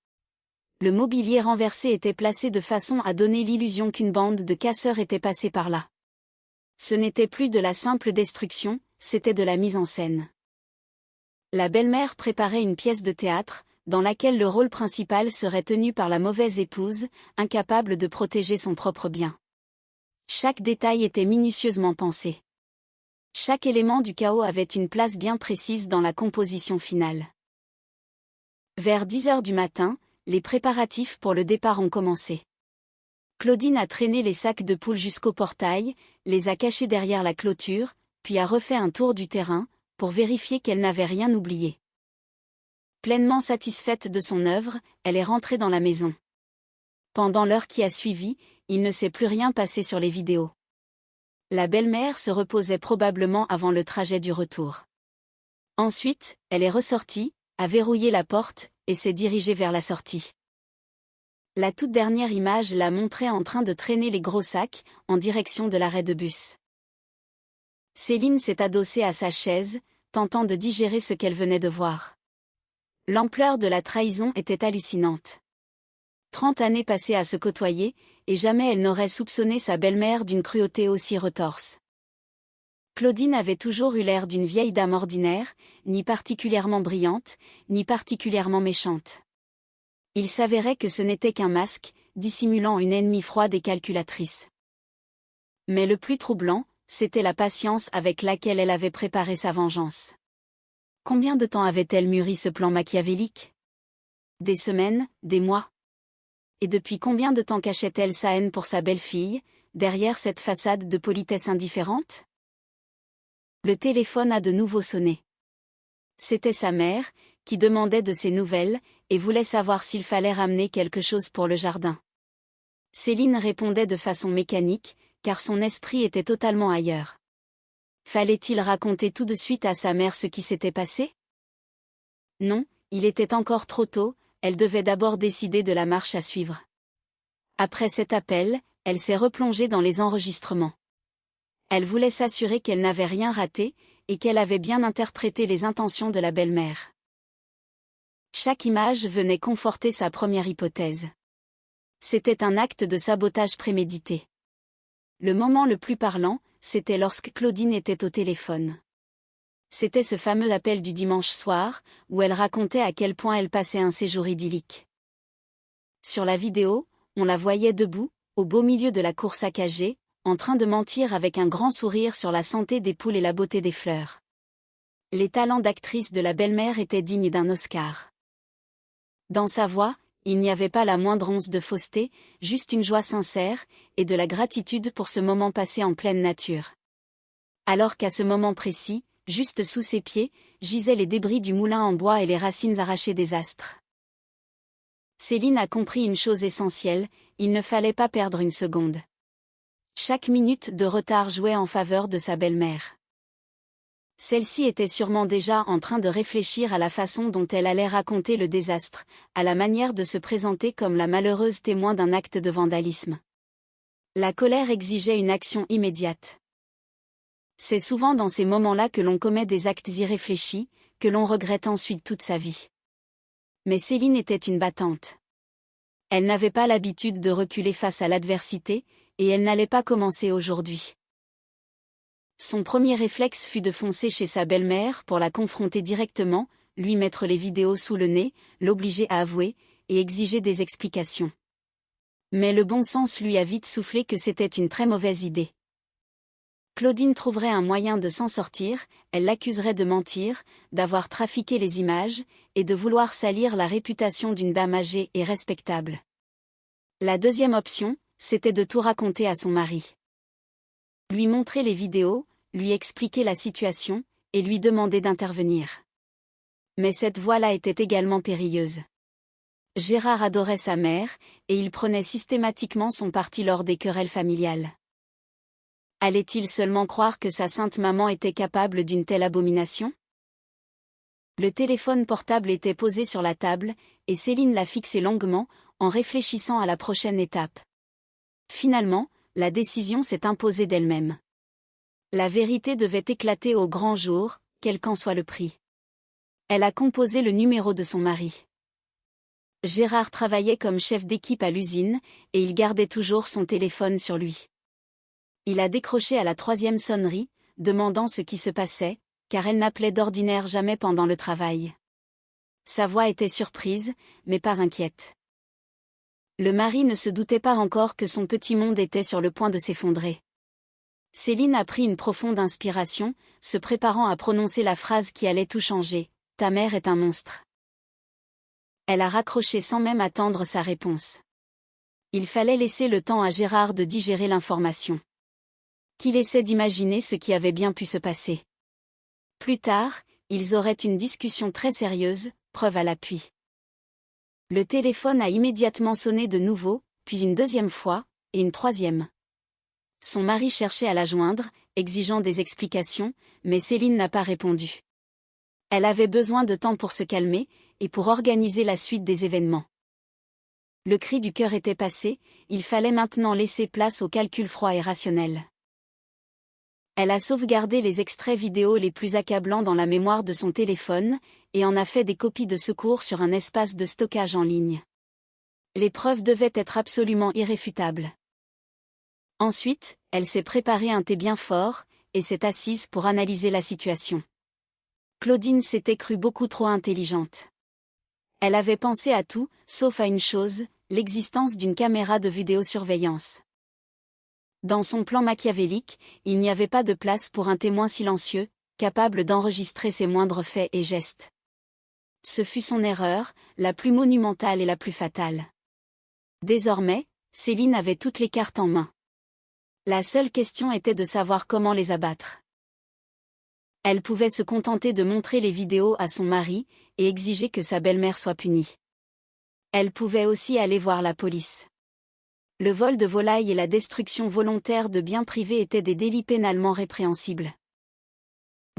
Le mobilier renversé était placé de façon à donner l'illusion qu'une bande de casseurs était passée par là. Ce n'était plus de la simple destruction, c'était de la mise en scène. La belle-mère préparait une pièce de théâtre, dans laquelle le rôle principal serait tenu par la mauvaise épouse, incapable de protéger son propre bien. Chaque détail était minutieusement pensé. Chaque élément du chaos avait une place bien précise dans la composition finale. Vers 10 heures du matin, les préparatifs pour le départ ont commencé. Claudine a traîné les sacs de poules jusqu'au portail, les a cachés derrière la clôture, puis a refait un tour du terrain, pour vérifier qu'elle n'avait rien oublié. Pleinement satisfaite de son œuvre, elle est rentrée dans la maison. Pendant l'heure qui a suivi, il ne s'est plus rien passé sur les vidéos. La belle-mère se reposait probablement avant le trajet du retour. Ensuite, elle est ressortie, a verrouillé la porte, et s'est dirigée vers la sortie. La toute dernière image la montrait en train de traîner les gros sacs, en direction de l'arrêt de bus. Céline s'est adossée à sa chaise, tentant de digérer ce qu'elle venait de voir. L'ampleur de la trahison était hallucinante. 30 années passées à se côtoyer, et jamais elle n'aurait soupçonné sa belle-mère d'une cruauté aussi retorse. Claudine avait toujours eu l'air d'une vieille dame ordinaire, ni particulièrement brillante, ni particulièrement méchante. Il s'avérait que ce n'était qu'un masque, dissimulant une ennemie froide et calculatrice. Mais le plus troublant, c'était la patience avec laquelle elle avait préparé sa vengeance. Combien de temps avait-elle mûri ce plan machiavélique? Des semaines, des mois. Et depuis combien de temps cachait-elle sa haine pour sa belle-fille, derrière cette façade de politesse indifférente? Le téléphone a de nouveau sonné. C'était sa mère, qui demandait de ses nouvelles, et voulait savoir s'il fallait ramener quelque chose pour le jardin. Céline répondait de façon mécanique, car son esprit était totalement ailleurs. Fallait-il raconter tout de suite à sa mère ce qui s'était passé? Non, il était encore trop tôt, elle devait d'abord décider de la marche à suivre. Après cet appel, elle s'est replongée dans les enregistrements. Elle voulait s'assurer qu'elle n'avait rien raté, et qu'elle avait bien interprété les intentions de la belle-mère. Chaque image venait conforter sa première hypothèse. C'était un acte de sabotage prémédité. Le moment le plus parlant, c'était lorsque Claudine était au téléphone. C'était ce fameux appel du dimanche soir, où elle racontait à quel point elle passait un séjour idyllique. Sur la vidéo, on la voyait debout, au beau milieu de la cour saccagée, en train de mentir avec un grand sourire sur la santé des poules et la beauté des fleurs. Les talents d'actrice de la belle-mère étaient dignes d'un Oscar. Dans sa voix, il n'y avait pas la moindre once de fausseté, juste une joie sincère, et de la gratitude pour ce moment passé en pleine nature. Alors qu'à ce moment précis, juste sous ses pieds, gisaient les débris du moulin en bois et les racines arrachées des astres. Céline a compris une chose essentielle, il ne fallait pas perdre une seconde. Chaque minute de retard jouait en faveur de sa belle-mère. Celle-ci était sûrement déjà en train de réfléchir à la façon dont elle allait raconter le désastre, à la manière de se présenter comme la malheureuse témoin d'un acte de vandalisme. La colère exigeait une action immédiate. C'est souvent dans ces moments-là que l'on commet des actes irréfléchis, que l'on regrette ensuite toute sa vie. Mais Céline était une battante. Elle n'avait pas l'habitude de reculer face à l'adversité, et elle n'allait pas commencer aujourd'hui. Son premier réflexe fut de foncer chez sa belle-mère pour la confronter directement, lui mettre les vidéos sous le nez, l'obliger à avouer, et exiger des explications. Mais le bon sens lui a vite soufflé que c'était une très mauvaise idée. Claudine trouverait un moyen de s'en sortir, elle l'accuserait de mentir, d'avoir trafiqué les images, et de vouloir salir la réputation d'une dame âgée et respectable. La deuxième option, c'était de tout raconter à son mari. Lui montrer les vidéos, lui expliquer la situation, et lui demander d'intervenir. Mais cette voie-là était également périlleuse. Gérard adorait sa mère, et il prenait systématiquement son parti lors des querelles familiales. Allait-il seulement croire que sa sainte maman était capable d'une telle abomination? Le téléphone portable était posé sur la table, et Céline l'a fixé longuement, en réfléchissant à la prochaine étape. Finalement, la décision s'est imposée d'elle-même. La vérité devait éclater au grand jour, quel qu'en soit le prix. Elle a composé le numéro de son mari. Gérard travaillait comme chef d'équipe à l'usine, et il gardait toujours son téléphone sur lui. Il a décroché à la 3e sonnerie, demandant ce qui se passait, car elle n'appelait d'ordinaire jamais pendant le travail. Sa voix était surprise, mais pas inquiète. Le mari ne se doutait pas encore que son petit monde était sur le point de s'effondrer. Céline a pris une profonde inspiration, se préparant à prononcer la phrase qui allait tout changer. « Ta mère est un monstre. » Elle a raccroché sans même attendre sa réponse. Il fallait laisser le temps à Gérard de digérer l'information. Qu'il essaie d'imaginer ce qui avait bien pu se passer. Plus tard, ils auraient une discussion très sérieuse, preuve à l'appui. Le téléphone a immédiatement sonné de nouveau, puis une deuxième fois, et une troisième. Son mari cherchait à la joindre, exigeant des explications, mais Céline n'a pas répondu. Elle avait besoin de temps pour se calmer, et pour organiser la suite des événements. Le cri du cœur était passé, il fallait maintenant laisser place au calcul froid et rationnel. Elle a sauvegardé les extraits vidéo les plus accablants dans la mémoire de son téléphone, et en a fait des copies de secours sur un espace de stockage en ligne. Les preuves devaient être absolument irréfutables. Ensuite, elle s'est préparé un thé bien fort, et s'est assise pour analyser la situation. Claudine s'était crue beaucoup trop intelligente. Elle avait pensé à tout, sauf à une chose, l'existence d'une caméra de vidéosurveillance. Dans son plan machiavélique, il n'y avait pas de place pour un témoin silencieux, capable d'enregistrer ses moindres faits et gestes. Ce fut son erreur, la plus monumentale et la plus fatale. Désormais, Céline avait toutes les cartes en main. La seule question était de savoir comment les abattre. Elle pouvait se contenter de montrer les vidéos à son mari, et exiger que sa belle-mère soit punie. Elle pouvait aussi aller voir la police. Le vol de volailles et la destruction volontaire de biens privés étaient des délits pénalement répréhensibles.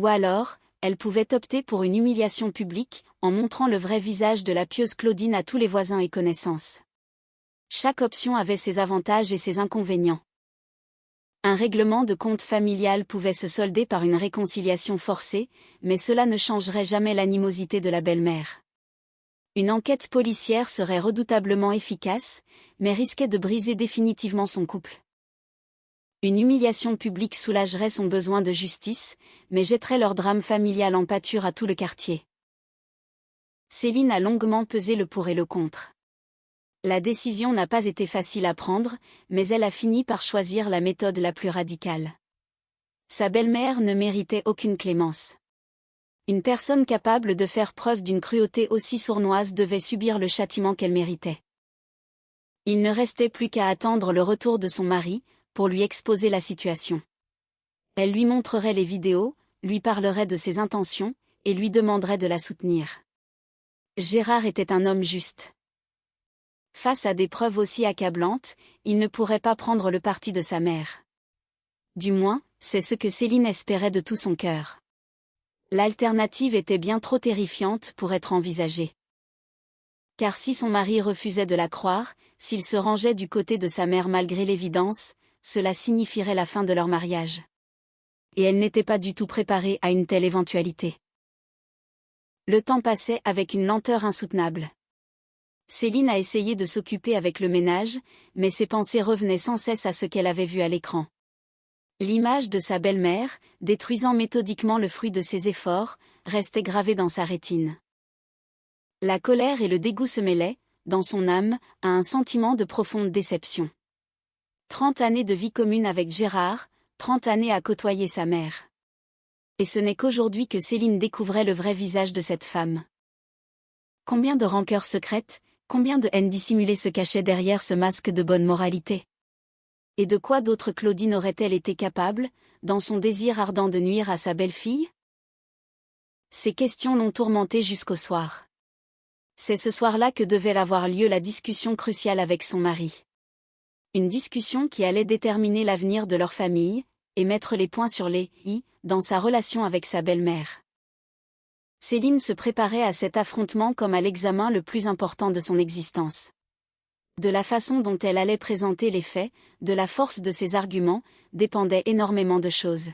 Ou alors, elle pouvait opter pour une humiliation publique, en montrant le vrai visage de la pieuse Claudine à tous les voisins et connaissances. Chaque option avait ses avantages et ses inconvénients. Un règlement de compte familial pouvait se solder par une réconciliation forcée, mais cela ne changerait jamais l'animosité de la belle-mère. Une enquête policière serait redoutablement efficace, mais risquait de briser définitivement son couple. Une humiliation publique soulagerait son besoin de justice, mais jetterait leur drame familial en pâture à tout le quartier. Céline a longuement pesé le pour et le contre. La décision n'a pas été facile à prendre, mais elle a fini par choisir la méthode la plus radicale. Sa belle-mère ne méritait aucune clémence. Une personne capable de faire preuve d'une cruauté aussi sournoise devait subir le châtiment qu'elle méritait. Il ne restait plus qu'à attendre le retour de son mari, pour lui exposer la situation. Elle lui montrerait les vidéos, lui parlerait de ses intentions, et lui demanderait de la soutenir. Gérard était un homme juste. Face à des preuves aussi accablantes, il ne pourrait pas prendre le parti de sa mère. Du moins, c'est ce que Céline espérait de tout son cœur. L'alternative était bien trop terrifiante pour être envisagée. Car si son mari refusait de la croire, s'il se rangeait du côté de sa mère malgré l'évidence, cela signifierait la fin de leur mariage. Et elle n'était pas du tout préparée à une telle éventualité. Le temps passait avec une lenteur insoutenable. Céline a essayé de s'occuper avec le ménage, mais ses pensées revenaient sans cesse à ce qu'elle avait vu à l'écran. L'image de sa belle-mère, détruisant méthodiquement le fruit de ses efforts, restait gravée dans sa rétine. La colère et le dégoût se mêlaient, dans son âme, à un sentiment de profonde déception. 30 années de vie commune avec Gérard, 30 années à côtoyer sa mère. Et ce n'est qu'aujourd'hui que Céline découvrait le vrai visage de cette femme. Combien de rancœurs secrètes, combien de haine dissimulée se cachait derrière ce masque de bonne moralité? Et de quoi d'autre Claudine aurait-elle été capable, dans son désir ardent de nuire à sa belle-fille? Ces questions l'ont tourmentée jusqu'au soir. C'est ce soir-là que devait avoir lieu la discussion cruciale avec son mari. Une discussion qui allait déterminer l'avenir de leur famille, et mettre les points sur les « i » dans sa relation avec sa belle-mère. Céline se préparait à cet affrontement comme à l'examen le plus important de son existence. De la façon dont elle allait présenter les faits, de la force de ses arguments, dépendait énormément de choses.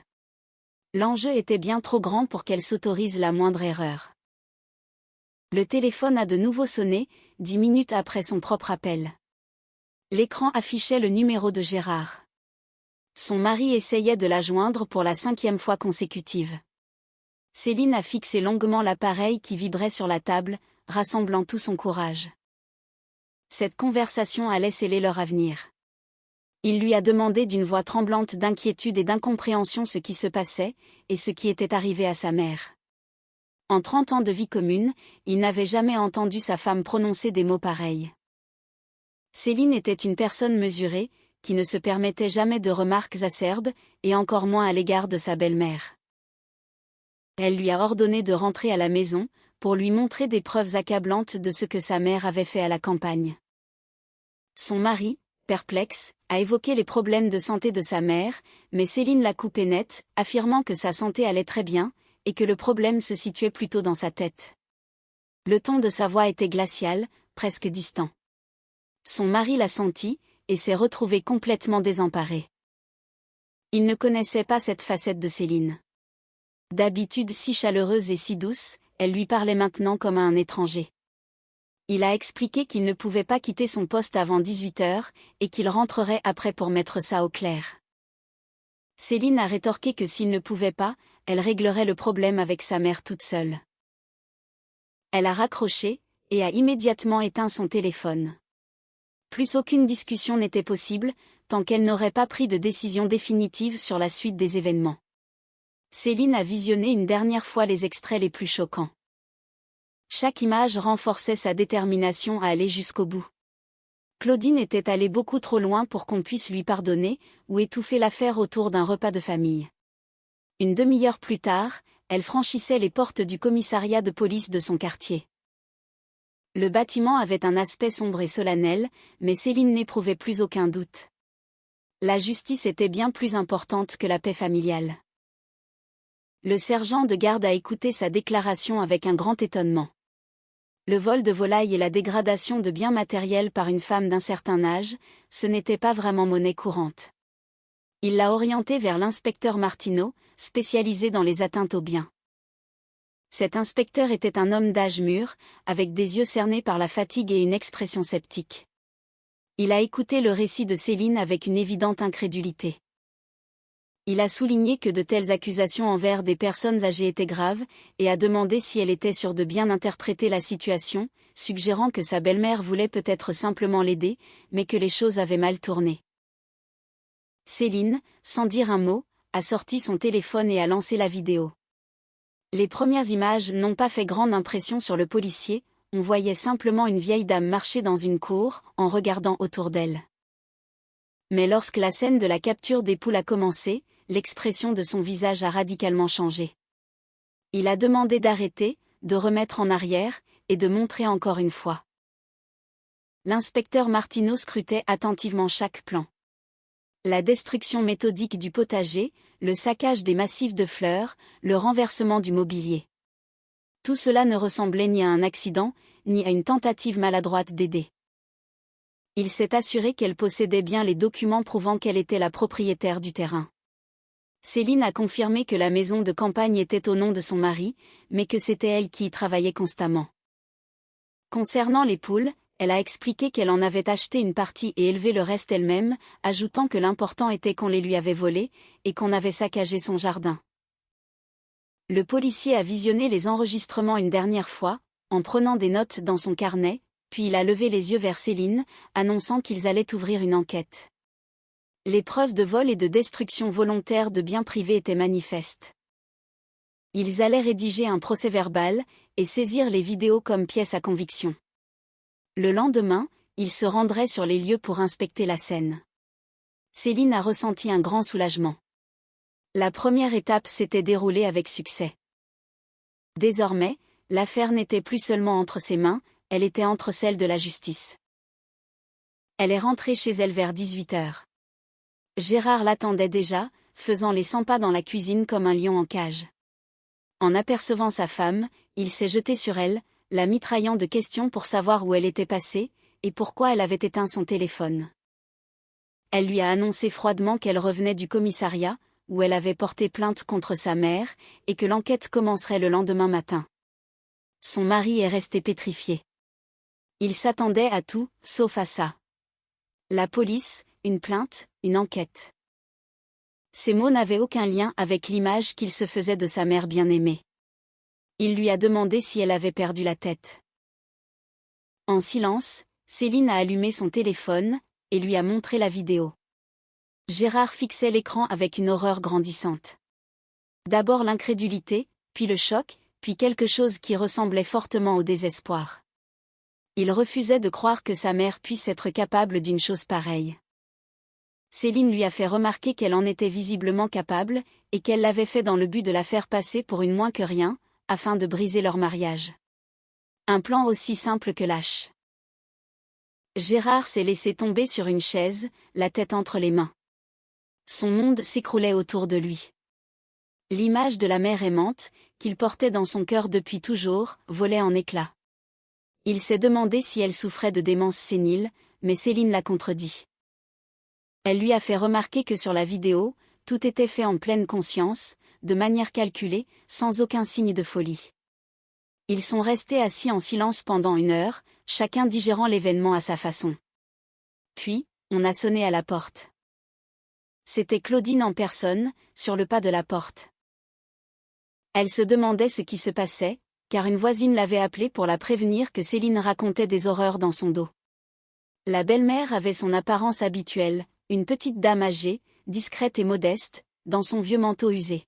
L'enjeu était bien trop grand pour qu'elle s'autorise la moindre erreur. Le téléphone a de nouveau sonné, 10 minutes après son propre appel. L'écran affichait le numéro de Gérard. Son mari essayait de la joindre pour la 5e fois consécutive. Céline a fixé longuement l'appareil qui vibrait sur la table, rassemblant tout son courage. Cette conversation allait sceller leur avenir. Il lui a demandé d'une voix tremblante d'inquiétude et d'incompréhension ce qui se passait, et ce qui était arrivé à sa mère. En 30 ans de vie commune, il n'avait jamais entendu sa femme prononcer des mots pareils. Céline était une personne mesurée, qui ne se permettait jamais de remarques acerbes, et encore moins à l'égard de sa belle-mère. Elle lui a ordonné de rentrer à la maison, pour lui montrer des preuves accablantes de ce que sa mère avait fait à la campagne. Son mari, perplexe, a évoqué les problèmes de santé de sa mère, mais Céline l'a coupé net, affirmant que sa santé allait très bien, et que le problème se situait plutôt dans sa tête. Le ton de sa voix était glacial, presque distant. Son mari l'a senti, et s'est retrouvé complètement désemparé. Il ne connaissait pas cette facette de Céline. D'habitude si chaleureuse et si douce, elle lui parlait maintenant comme à un étranger. Il a expliqué qu'il ne pouvait pas quitter son poste avant 18h, et qu'il rentrerait après pour mettre ça au clair. Céline a rétorqué que s'il ne pouvait pas, elle réglerait le problème avec sa mère toute seule. Elle a raccroché, et a immédiatement éteint son téléphone. Plus aucune discussion n'était possible, tant qu'elle n'aurait pas pris de décision définitive sur la suite des événements. Céline a visionné une dernière fois les extraits les plus choquants. Chaque image renforçait sa détermination à aller jusqu'au bout. Claudine était allée beaucoup trop loin pour qu'on puisse lui pardonner, ou étouffer l'affaire autour d'un repas de famille. Une demi-heure plus tard, elle franchissait les portes du commissariat de police de son quartier. Le bâtiment avait un aspect sombre et solennel, mais Céline n'éprouvait plus aucun doute. La justice était bien plus importante que la paix familiale. Le sergent de garde a écouté sa déclaration avec un grand étonnement. Le vol de volailles et la dégradation de biens matériels par une femme d'un certain âge, ce n'était pas vraiment monnaie courante. Il l'a orienté vers l'inspecteur Martineau, spécialisé dans les atteintes aux biens. Cet inspecteur était un homme d'âge mûr, avec des yeux cernés par la fatigue et une expression sceptique. Il a écouté le récit de Céline avec une évidente incrédulité. Il a souligné que de telles accusations envers des personnes âgées étaient graves, et a demandé si elle était sûre de bien interpréter la situation, suggérant que sa belle-mère voulait peut-être simplement l'aider, mais que les choses avaient mal tourné. Céline, sans dire un mot, a sorti son téléphone et a lancé la vidéo. Les premières images n'ont pas fait grande impression sur le policier, on voyait simplement une vieille dame marcher dans une cour, en regardant autour d'elle. Mais lorsque la scène de la capture des poules a commencé, l'expression de son visage a radicalement changé. Il a demandé d'arrêter, de remettre en arrière, et de montrer encore une fois. L'inspecteur Martineau scrutait attentivement chaque plan. La destruction méthodique du potager, le saccage des massifs de fleurs, le renversement du mobilier. Tout cela ne ressemblait ni à un accident, ni à une tentative maladroite d'aider. Il s'est assuré qu'elle possédait bien les documents prouvant qu'elle était la propriétaire du terrain. Céline a confirmé que la maison de campagne était au nom de son mari, mais que c'était elle qui y travaillait constamment. Concernant les poules, elle a expliqué qu'elle en avait acheté une partie et élevé le reste elle-même, ajoutant que l'important était qu'on les lui avait volées, et qu'on avait saccagé son jardin. Le policier a visionné les enregistrements une dernière fois, en prenant des notes dans son carnet, puis il a levé les yeux vers Céline, annonçant qu'ils allaient ouvrir une enquête. Les preuves de vol et de destruction volontaire de biens privés étaient manifestes. Ils allaient rédiger un procès-verbal, et saisir les vidéos comme pièces à conviction. Le lendemain, ils se rendraient sur les lieux pour inspecter la scène. Céline a ressenti un grand soulagement. La première étape s'était déroulée avec succès. Désormais, l'affaire n'était plus seulement entre ses mains, elle était entre celles de la justice. Elle est rentrée chez elle vers 18h. Gérard l'attendait déjà, faisant les 100 pas dans la cuisine comme un lion en cage. En apercevant sa femme, il s'est jeté sur elle, la mitraillant de questions pour savoir où elle était passée, et pourquoi elle avait éteint son téléphone. Elle lui a annoncé froidement qu'elle revenait du commissariat, où elle avait porté plainte contre sa mère, et que l'enquête commencerait le lendemain matin. Son mari est resté pétrifié. Il s'attendait à tout, sauf à ça. La police, une plainte, une enquête. Ces mots n'avaient aucun lien avec l'image qu'il se faisait de sa mère bien-aimée. Il lui a demandé si elle avait perdu la tête. En silence, Céline a allumé son téléphone, et lui a montré la vidéo. Gérard fixait l'écran avec une horreur grandissante. D'abord l'incrédulité, puis le choc, puis quelque chose qui ressemblait fortement au désespoir. Il refusait de croire que sa mère puisse être capable d'une chose pareille. Céline lui a fait remarquer qu'elle en était visiblement capable, et qu'elle l'avait fait dans le but de la faire passer pour une moins que rien, afin de briser leur mariage. Un plan aussi simple que lâche. Gérard s'est laissé tomber sur une chaise, la tête entre les mains. Son monde s'écroulait autour de lui. L'image de la mère aimante, qu'il portait dans son cœur depuis toujours, volait en éclats. Il s'est demandé si elle souffrait de démence sénile, mais Céline l'a contredit. Elle lui a fait remarquer que sur la vidéo, tout était fait en pleine conscience, de manière calculée, sans aucun signe de folie. Ils sont restés assis en silence pendant 1 heure, chacun digérant l'événement à sa façon. Puis, on a sonné à la porte. C'était Claudine en personne, sur le pas de la porte. Elle se demandait ce qui se passait, car une voisine l'avait appelée pour la prévenir que Céline racontait des horreurs dans son dos. La belle-mère avait son apparence habituelle, une petite dame âgée, discrète et modeste, dans son vieux manteau usé.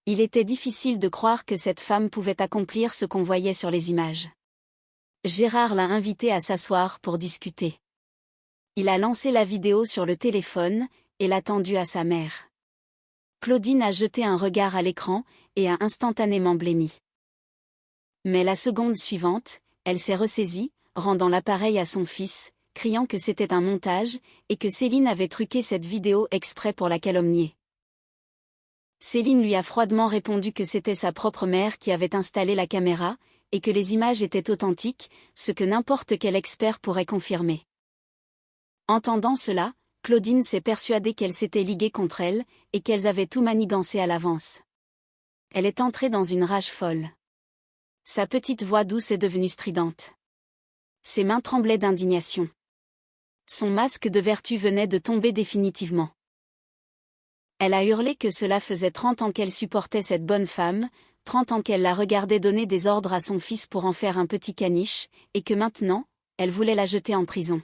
Il était difficile de croire que cette femme pouvait accomplir ce qu'on voyait sur les images. Gérard l'a invitée à s'asseoir pour discuter. Il a lancé la vidéo sur le téléphone, et l'a tendue à sa mère. Claudine a jeté un regard à l'écran, et a instantanément blêmi. Mais la seconde suivante, elle s'est ressaisie, rendant l'appareil à son fils, criant que c'était un montage, et que Céline avait truqué cette vidéo exprès pour la calomnier. Céline lui a froidement répondu que c'était sa propre mère qui avait installé la caméra, et que les images étaient authentiques, ce que n'importe quel expert pourrait confirmer. Entendant cela, Claudine s'est persuadée qu'elle s'était liguée contre elle, et qu'elles avaient tout manigancé à l'avance. Elle est entrée dans une rage folle. Sa petite voix douce est devenue stridente. Ses mains tremblaient d'indignation. Son masque de vertu venait de tomber définitivement. Elle a hurlé que cela faisait 30 ans qu'elle supportait cette bonne femme, 30 ans qu'elle la regardait donner des ordres à son fils pour en faire un petit caniche, et que maintenant, elle voulait la jeter en prison.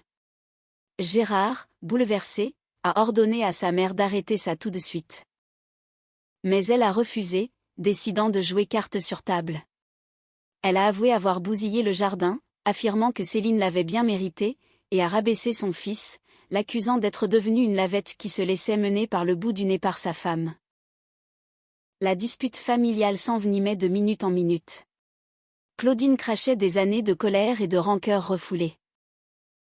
Gérard, bouleversé, a ordonné à sa mère d'arrêter ça tout de suite. Mais elle a refusé, décidant de jouer carte sur table. Elle a avoué avoir bousillé le jardin, affirmant que Céline l'avait bien mérité, et a rabaissé son fils, l'accusant d'être devenu une lavette qui se laissait mener par le bout du nez par sa femme. La dispute familiale s'envenimait de minute en minute. Claudine crachait des années de colère et de rancœur refoulées.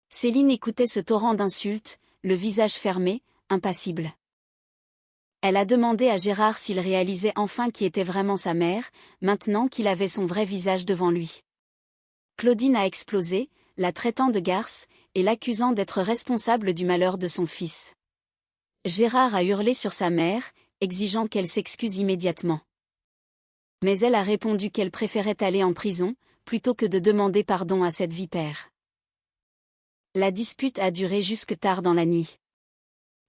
Céline écoutait ce torrent d'insultes, le visage fermé, impassible. Elle a demandé à Gérard s'il réalisait enfin qui était vraiment sa mère, maintenant qu'il avait son vrai visage devant lui. Claudine a explosé, la traitant de garce, et l'accusant d'être responsable du malheur de son fils. Gérard a hurlé sur sa mère, exigeant qu'elle s'excuse immédiatement. Mais elle a répondu qu'elle préférait aller en prison, plutôt que de demander pardon à cette vipère. La dispute a duré jusque tard dans la nuit.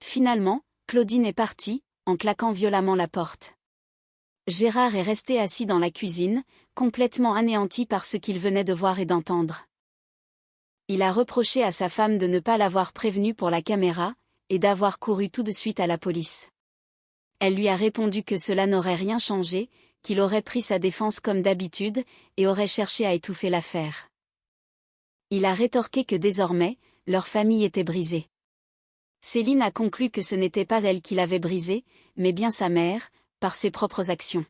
Finalement, Claudine est partie, en claquant violemment la porte. Gérard est resté assis dans la cuisine, complètement anéanti par ce qu'il venait de voir et d'entendre. Il a reproché à sa femme de ne pas l'avoir prévenu pour la caméra, et d'avoir couru tout de suite à la police. Elle lui a répondu que cela n'aurait rien changé, qu'il aurait pris sa défense comme d'habitude, et aurait cherché à étouffer l'affaire. Il a rétorqué que désormais, leur famille était brisée. Céline a conclu que ce n'était pas elle qui l'avait brisée, mais bien sa mère, par ses propres actions.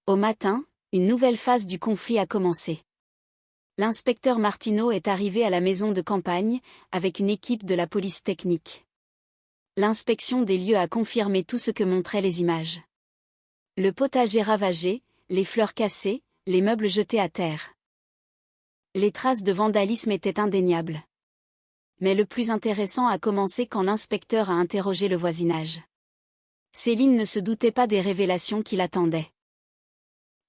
Au matin, une nouvelle phase du conflit a commencé. L'inspecteur Martineau est arrivé à la maison de campagne, avec une équipe de la police technique. L'inspection des lieux a confirmé tout ce que montraient les images. Le potager ravagé, les fleurs cassées, les meubles jetés à terre. Les traces de vandalisme étaient indéniables. Mais le plus intéressant a commencé quand l'inspecteur a interrogé le voisinage. Céline ne se doutait pas des révélations qui l'attendaient.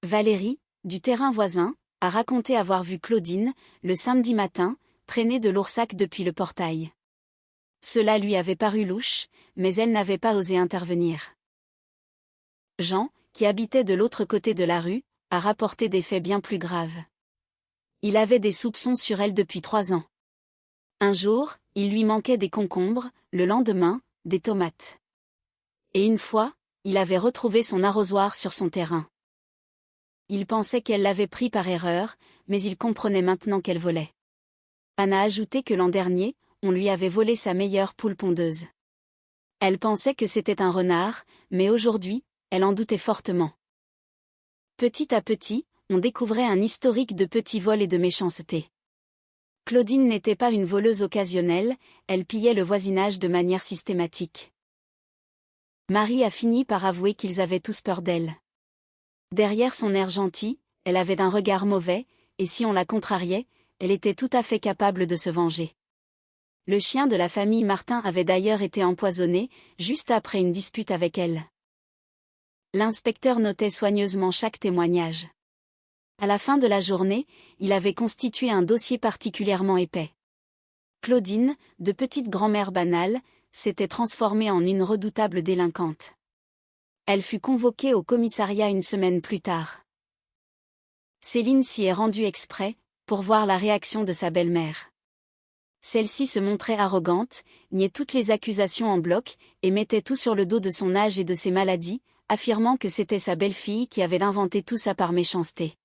Valérie, du terrain voisin, a raconté avoir vu Claudine, le samedi matin, traîner de l'oursac depuis le portail. Cela lui avait paru louche, mais elle n'avait pas osé intervenir. Jean, qui habitait de l'autre côté de la rue, a rapporté des faits bien plus graves. Il avait des soupçons sur elle depuis 3 ans. Un jour, il lui manquait des concombres, le lendemain, des tomates. Et une fois, il avait retrouvé son arrosoir sur son terrain. Il pensait qu'elle l'avait pris par erreur, mais il comprenait maintenant qu'elle volait. Anna a ajouté que l'an dernier, on lui avait volé sa meilleure poule pondeuse. Elle pensait que c'était un renard, mais aujourd'hui, elle en doutait fortement. Petit à petit, on découvrait un historique de petits vols et de méchanceté. Claudine n'était pas une voleuse occasionnelle, elle pillait le voisinage de manière systématique. Marie a fini par avouer qu'ils avaient tous peur d'elle. Derrière son air gentil, elle avait un regard mauvais, et si on la contrariait, elle était tout à fait capable de se venger. Le chien de la famille Martin avait d'ailleurs été empoisonné, juste après une dispute avec elle. L'inspecteur notait soigneusement chaque témoignage. À la fin de la journée, il avait constitué un dossier particulièrement épais. Claudine, de petite grand-mère banale, s'était transformée en une redoutable délinquante. Elle fut convoquée au commissariat une semaine plus tard. Céline s'y est rendue exprès, pour voir la réaction de sa belle-mère. Celle-ci se montrait arrogante, niait toutes les accusations en bloc, et mettait tout sur le dos de son âge et de ses maladies, affirmant que c'était sa belle-fille qui avait inventé tout ça par méchanceté.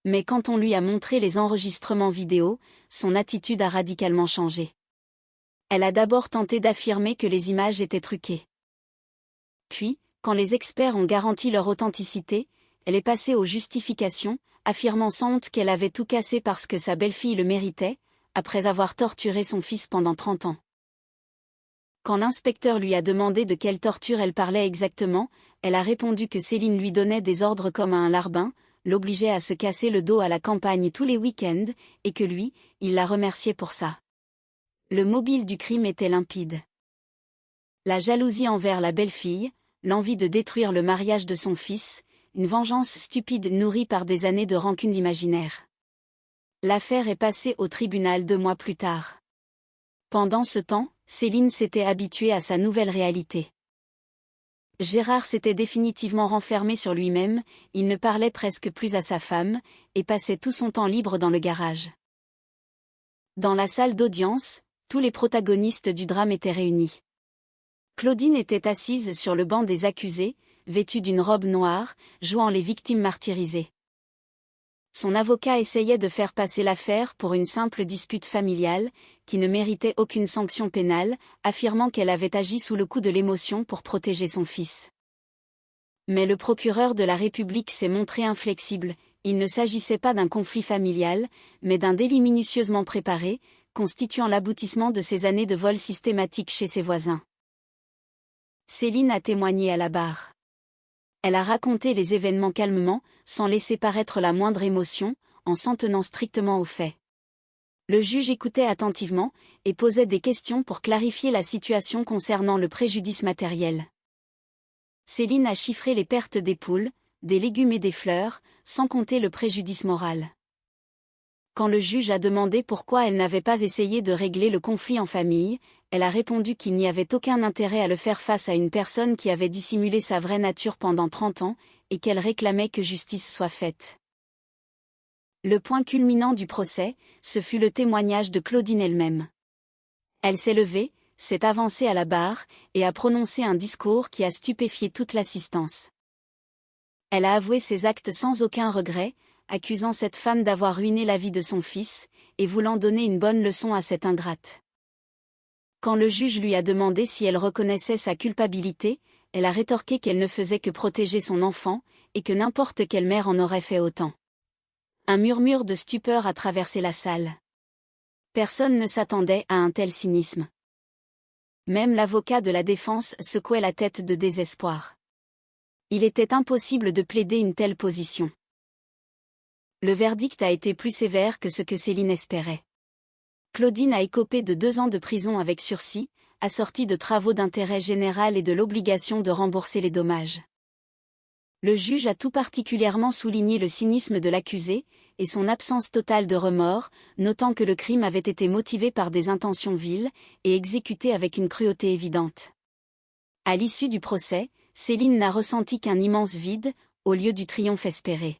Mais quand on lui a montré les enregistrements vidéo, son attitude a radicalement changé. Elle a d'abord tenté d'affirmer que les images étaient truquées. Puis, quand les experts ont garanti leur authenticité, elle est passée aux justifications, affirmant sans honte qu'elle avait tout cassé parce que sa belle-fille le méritait, après avoir torturé son fils pendant 30 ans. Quand l'inspecteur lui a demandé de quelle torture elle parlait exactement, elle a répondu que Céline lui donnait des ordres comme à un larbin, l'obligeait à se casser le dos à la campagne tous les week-ends, et que lui, il la remerciait pour ça. Le mobile du crime était limpide. La jalousie envers la belle-fille, l'envie de détruire le mariage de son fils, une vengeance stupide nourrie par des années de rancune imaginaire. L'affaire est passée au tribunal 2 mois plus tard. Pendant ce temps, Céline s'était habituée à sa nouvelle réalité. Gérard s'était définitivement renfermé sur lui-même, il ne parlait presque plus à sa femme, et passait tout son temps libre dans le garage. Dans la salle d'audience, tous les protagonistes du drame étaient réunis. Claudine était assise sur le banc des accusés, vêtue d'une robe noire, jouant les victimes martyrisées. Son avocat essayait de faire passer l'affaire pour une simple dispute familiale, qui ne méritait aucune sanction pénale, affirmant qu'elle avait agi sous le coup de l'émotion pour protéger son fils. Mais le procureur de la République s'est montré inflexible, il ne s'agissait pas d'un conflit familial, mais d'un délit minutieusement préparé, constituant l'aboutissement de ces années de vol systématique chez ses voisins. Céline a témoigné à la barre. Elle a raconté les événements calmement, sans laisser paraître la moindre émotion, en s'en tenant strictement aux faits. Le juge écoutait attentivement, et posait des questions pour clarifier la situation concernant le préjudice matériel. Céline a chiffré les pertes des poules, des légumes et des fleurs, sans compter le préjudice moral. Quand le juge a demandé pourquoi elle n'avait pas essayé de régler le conflit en famille, elle a répondu qu'il n'y avait aucun intérêt à le faire face à une personne qui avait dissimulé sa vraie nature pendant 30 ans, et qu'elle réclamait que justice soit faite. Le point culminant du procès, ce fut le témoignage de Claudine elle-même. Elle s'est levée, s'est avancée à la barre, et a prononcé un discours qui a stupéfié toute l'assistance. Elle a avoué ses actes sans aucun regret, accusant cette femme d'avoir ruiné la vie de son fils, et voulant donner une bonne leçon à cette ingrate. Quand le juge lui a demandé si elle reconnaissait sa culpabilité, elle a rétorqué qu'elle ne faisait que protéger son enfant, et que n'importe quelle mère en aurait fait autant. Un murmure de stupeur a traversé la salle. Personne ne s'attendait à un tel cynisme. Même l'avocat de la défense secouait la tête de désespoir. Il était impossible de plaider une telle position. Le verdict a été plus sévère que ce que Céline espérait. Claudine a écopé de 2 ans de prison avec sursis, assorti de travaux d'intérêt général et de l'obligation de rembourser les dommages. Le juge a tout particulièrement souligné le cynisme de l'accusé, et son absence totale de remords, notant que le crime avait été motivé par des intentions viles, et exécuté avec une cruauté évidente. À l'issue du procès, Céline n'a ressenti qu'un immense vide, au lieu du triomphe espéré.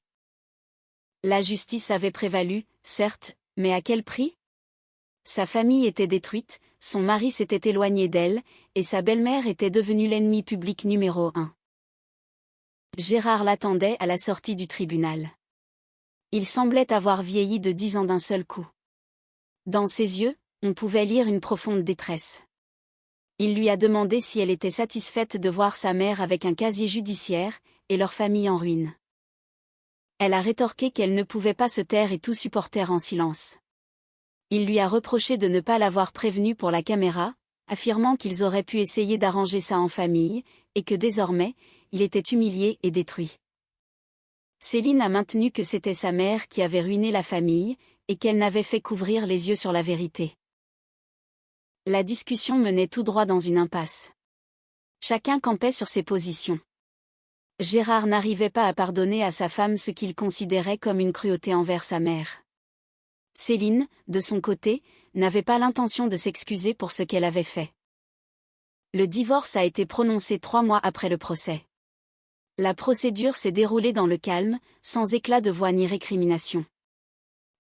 La justice avait prévalu, certes, mais à quel prix ? Sa famille était détruite, son mari s'était éloigné d'elle, et sa belle-mère était devenue l'ennemi public numéro 1. Gérard l'attendait à la sortie du tribunal. Il semblait avoir vieilli de 10 ans d'un seul coup. Dans ses yeux, on pouvait lire une profonde détresse. Il lui a demandé si elle était satisfaite de voir sa mère avec un casier judiciaire, et leur famille en ruine. Elle a rétorqué qu'elle ne pouvait pas se taire et tout supporter en silence. Il lui a reproché de ne pas l'avoir prévenu pour la caméra, affirmant qu'ils auraient pu essayer d'arranger ça en famille, et que désormais, il était humilié et détruit. Céline a maintenu que c'était sa mère qui avait ruiné la famille, et qu'elle n'avait fait qu'ouvrir les yeux sur la vérité. La discussion menait tout droit dans une impasse. Chacun campait sur ses positions. Gérard n'arrivait pas à pardonner à sa femme ce qu'il considérait comme une cruauté envers sa mère. Céline, de son côté, n'avait pas l'intention de s'excuser pour ce qu'elle avait fait. Le divorce a été prononcé 3 mois après le procès. La procédure s'est déroulée dans le calme, sans éclat de voix ni récrimination.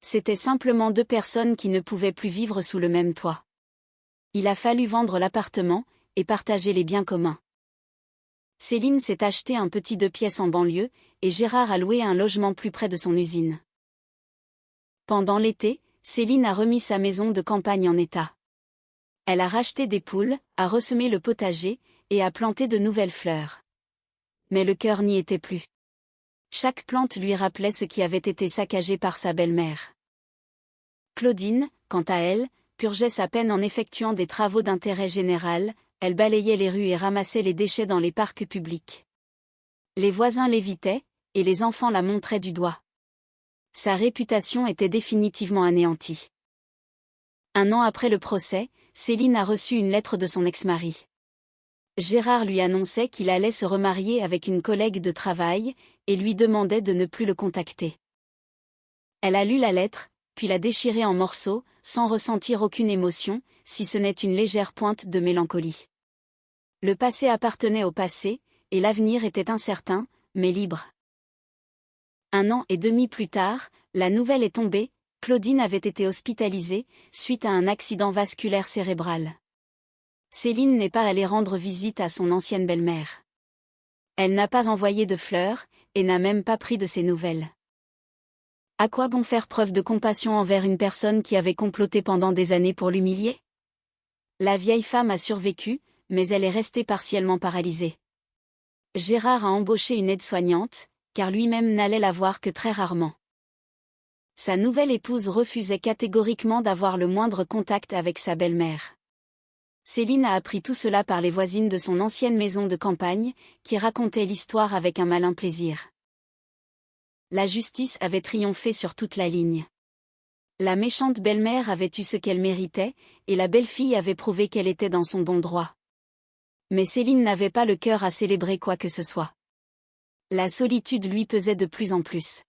C'étaient simplement 2 personnes qui ne pouvaient plus vivre sous le même toit. Il a fallu vendre l'appartement, et partager les biens communs. Céline s'est acheté un petit 2 pièces en banlieue, et Gérard a loué un logement plus près de son usine. Pendant l'été, Céline a remis sa maison de campagne en état. Elle a racheté des poules, a ressemé le potager, et a planté de nouvelles fleurs. Mais le cœur n'y était plus. Chaque plante lui rappelait ce qui avait été saccagé par sa belle-mère. Claudine, quant à elle, purgeait sa peine en effectuant des travaux d'intérêt général, elle balayait les rues et ramassait les déchets dans les parcs publics. Les voisins l'évitaient, et les enfants la montraient du doigt. Sa réputation était définitivement anéantie. 1 an après le procès, Céline a reçu une lettre de son ex-mari. Gérard lui annonçait qu'il allait se remarier avec une collègue de travail, et lui demandait de ne plus le contacter. Elle a lu la lettre, puis l'a déchirée en morceaux, sans ressentir aucune émotion, si ce n'est une légère pointe de mélancolie. Le passé appartenait au passé, et l'avenir était incertain, mais libre. 1 an et demi plus tard, la nouvelle est tombée, Claudine avait été hospitalisée, suite à un accident vasculaire cérébral. Céline n'est pas allée rendre visite à son ancienne belle-mère. Elle n'a pas envoyé de fleurs, et n'a même pas pris de ses nouvelles. À quoi bon faire preuve de compassion envers une personne qui avait comploté pendant des années pour l'humilier? La vieille femme a survécu, mais elle est restée partiellement paralysée. Gérard a embauché une aide-soignante, car lui-même n'allait la voir que très rarement. Sa nouvelle épouse refusait catégoriquement d'avoir le moindre contact avec sa belle-mère. Céline a appris tout cela par les voisines de son ancienne maison de campagne, qui racontaient l'histoire avec un malin plaisir. La justice avait triomphé sur toute la ligne. La méchante belle-mère avait eu ce qu'elle méritait, et la belle-fille avait prouvé qu'elle était dans son bon droit. Mais Céline n'avait pas le cœur à célébrer quoi que ce soit. La solitude lui pesait de plus en plus.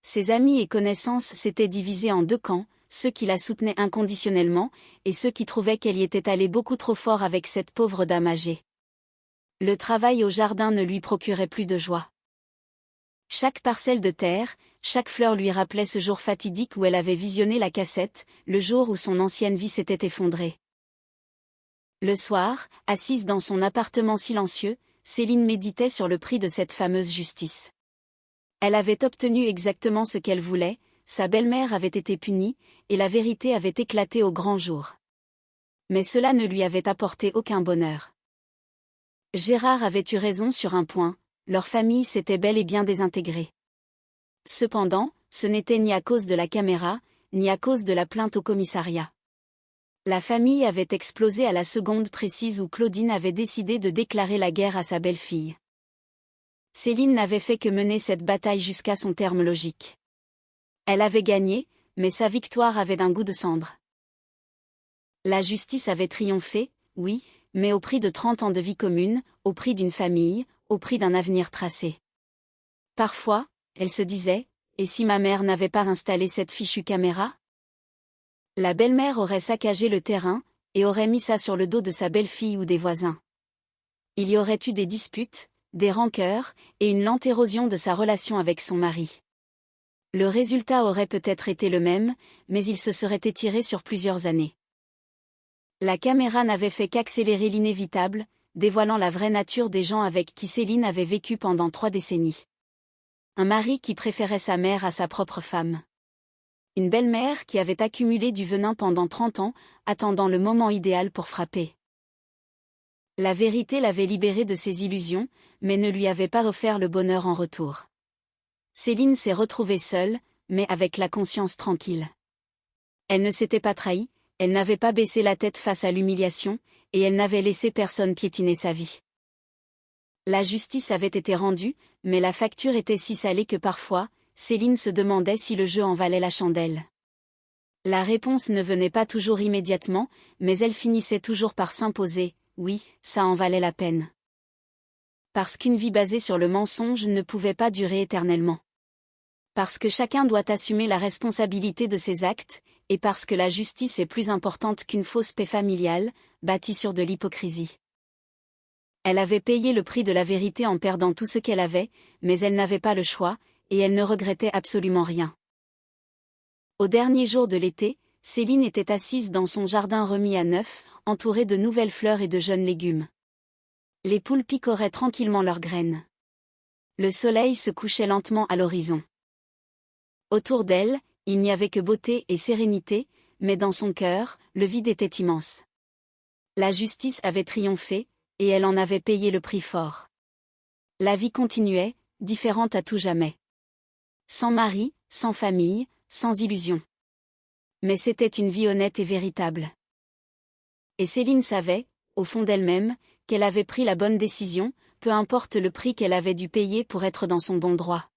Ses amis et connaissances s'étaient divisés en 2 camps, ceux qui la soutenaient inconditionnellement, et ceux qui trouvaient qu'elle y était allée beaucoup trop fort avec cette pauvre dame âgée. Le travail au jardin ne lui procurait plus de joie. Chaque parcelle de terre, chaque fleur lui rappelait ce jour fatidique où elle avait visionné la cassette, le jour où son ancienne vie s'était effondrée. Le soir, assise dans son appartement silencieux, Céline méditait sur le prix de cette fameuse justice. Elle avait obtenu exactement ce qu'elle voulait, sa belle-mère avait été punie, et la vérité avait éclaté au grand jour. Mais cela ne lui avait apporté aucun bonheur. Gérard avait eu raison sur un point, leur famille s'était bel et bien désintégrée. Cependant, ce n'était ni à cause de la caméra, ni à cause de la plainte au commissariat. La famille avait explosé à la seconde précise où Claudine avait décidé de déclarer la guerre à sa belle-fille. Céline n'avait fait que mener cette bataille jusqu'à son terme logique. Elle avait gagné, mais sa victoire avait d'un goût de cendre. La justice avait triomphé, oui, mais au prix de 30 ans de vie commune, au prix d'une famille, au prix d'un avenir tracé. Parfois, elle se disait, et si ma mère n'avait pas installé cette fichue caméra? La belle-mère aurait saccagé le terrain, et aurait mis ça sur le dos de sa belle-fille ou des voisins. Il y aurait eu des disputes, des rancœurs, et une lente érosion de sa relation avec son mari. Le résultat aurait peut-être été le même, mais il se serait étiré sur plusieurs années. La caméra n'avait fait qu'accélérer l'inévitable, dévoilant la vraie nature des gens avec qui Céline avait vécu pendant 3 décennies. Un mari qui préférait sa mère à sa propre femme. Une belle-mère qui avait accumulé du venin pendant 30 ans, attendant le moment idéal pour frapper. La vérité l'avait libérée de ses illusions, mais ne lui avait pas offert le bonheur en retour. Céline s'est retrouvée seule, mais avec la conscience tranquille. Elle ne s'était pas trahie, elle n'avait pas baissé la tête face à l'humiliation, et elle n'avait laissé personne piétiner sa vie. La justice avait été rendue, mais la facture était si salée que parfois, Céline se demandait si le jeu en valait la chandelle. La réponse ne venait pas toujours immédiatement, mais elle finissait toujours par s'imposer, oui, ça en valait la peine. Parce qu'une vie basée sur le mensonge ne pouvait pas durer éternellement. Parce que chacun doit assumer la responsabilité de ses actes, et parce que la justice est plus importante qu'une fausse paix familiale, bâtie sur de l'hypocrisie. Elle avait payé le prix de la vérité en perdant tout ce qu'elle avait, mais elle n'avait pas le choix, et elle ne regrettait absolument rien. Au dernier jour de l'été, Céline était assise dans son jardin remis à neuf, entourée de nouvelles fleurs et de jeunes légumes. Les poules picoraient tranquillement leurs graines. Le soleil se couchait lentement à l'horizon. Autour d'elle, il n'y avait que beauté et sérénité, mais dans son cœur, le vide était immense. La justice avait triomphé, et elle en avait payé le prix fort. La vie continuait, différente à tout jamais. Sans mari, sans famille, sans illusion. Mais c'était une vie honnête et véritable. Et Céline savait, au fond d'elle-même, qu'elle avait pris la bonne décision, peu importe le prix qu'elle avait dû payer pour être dans son bon droit.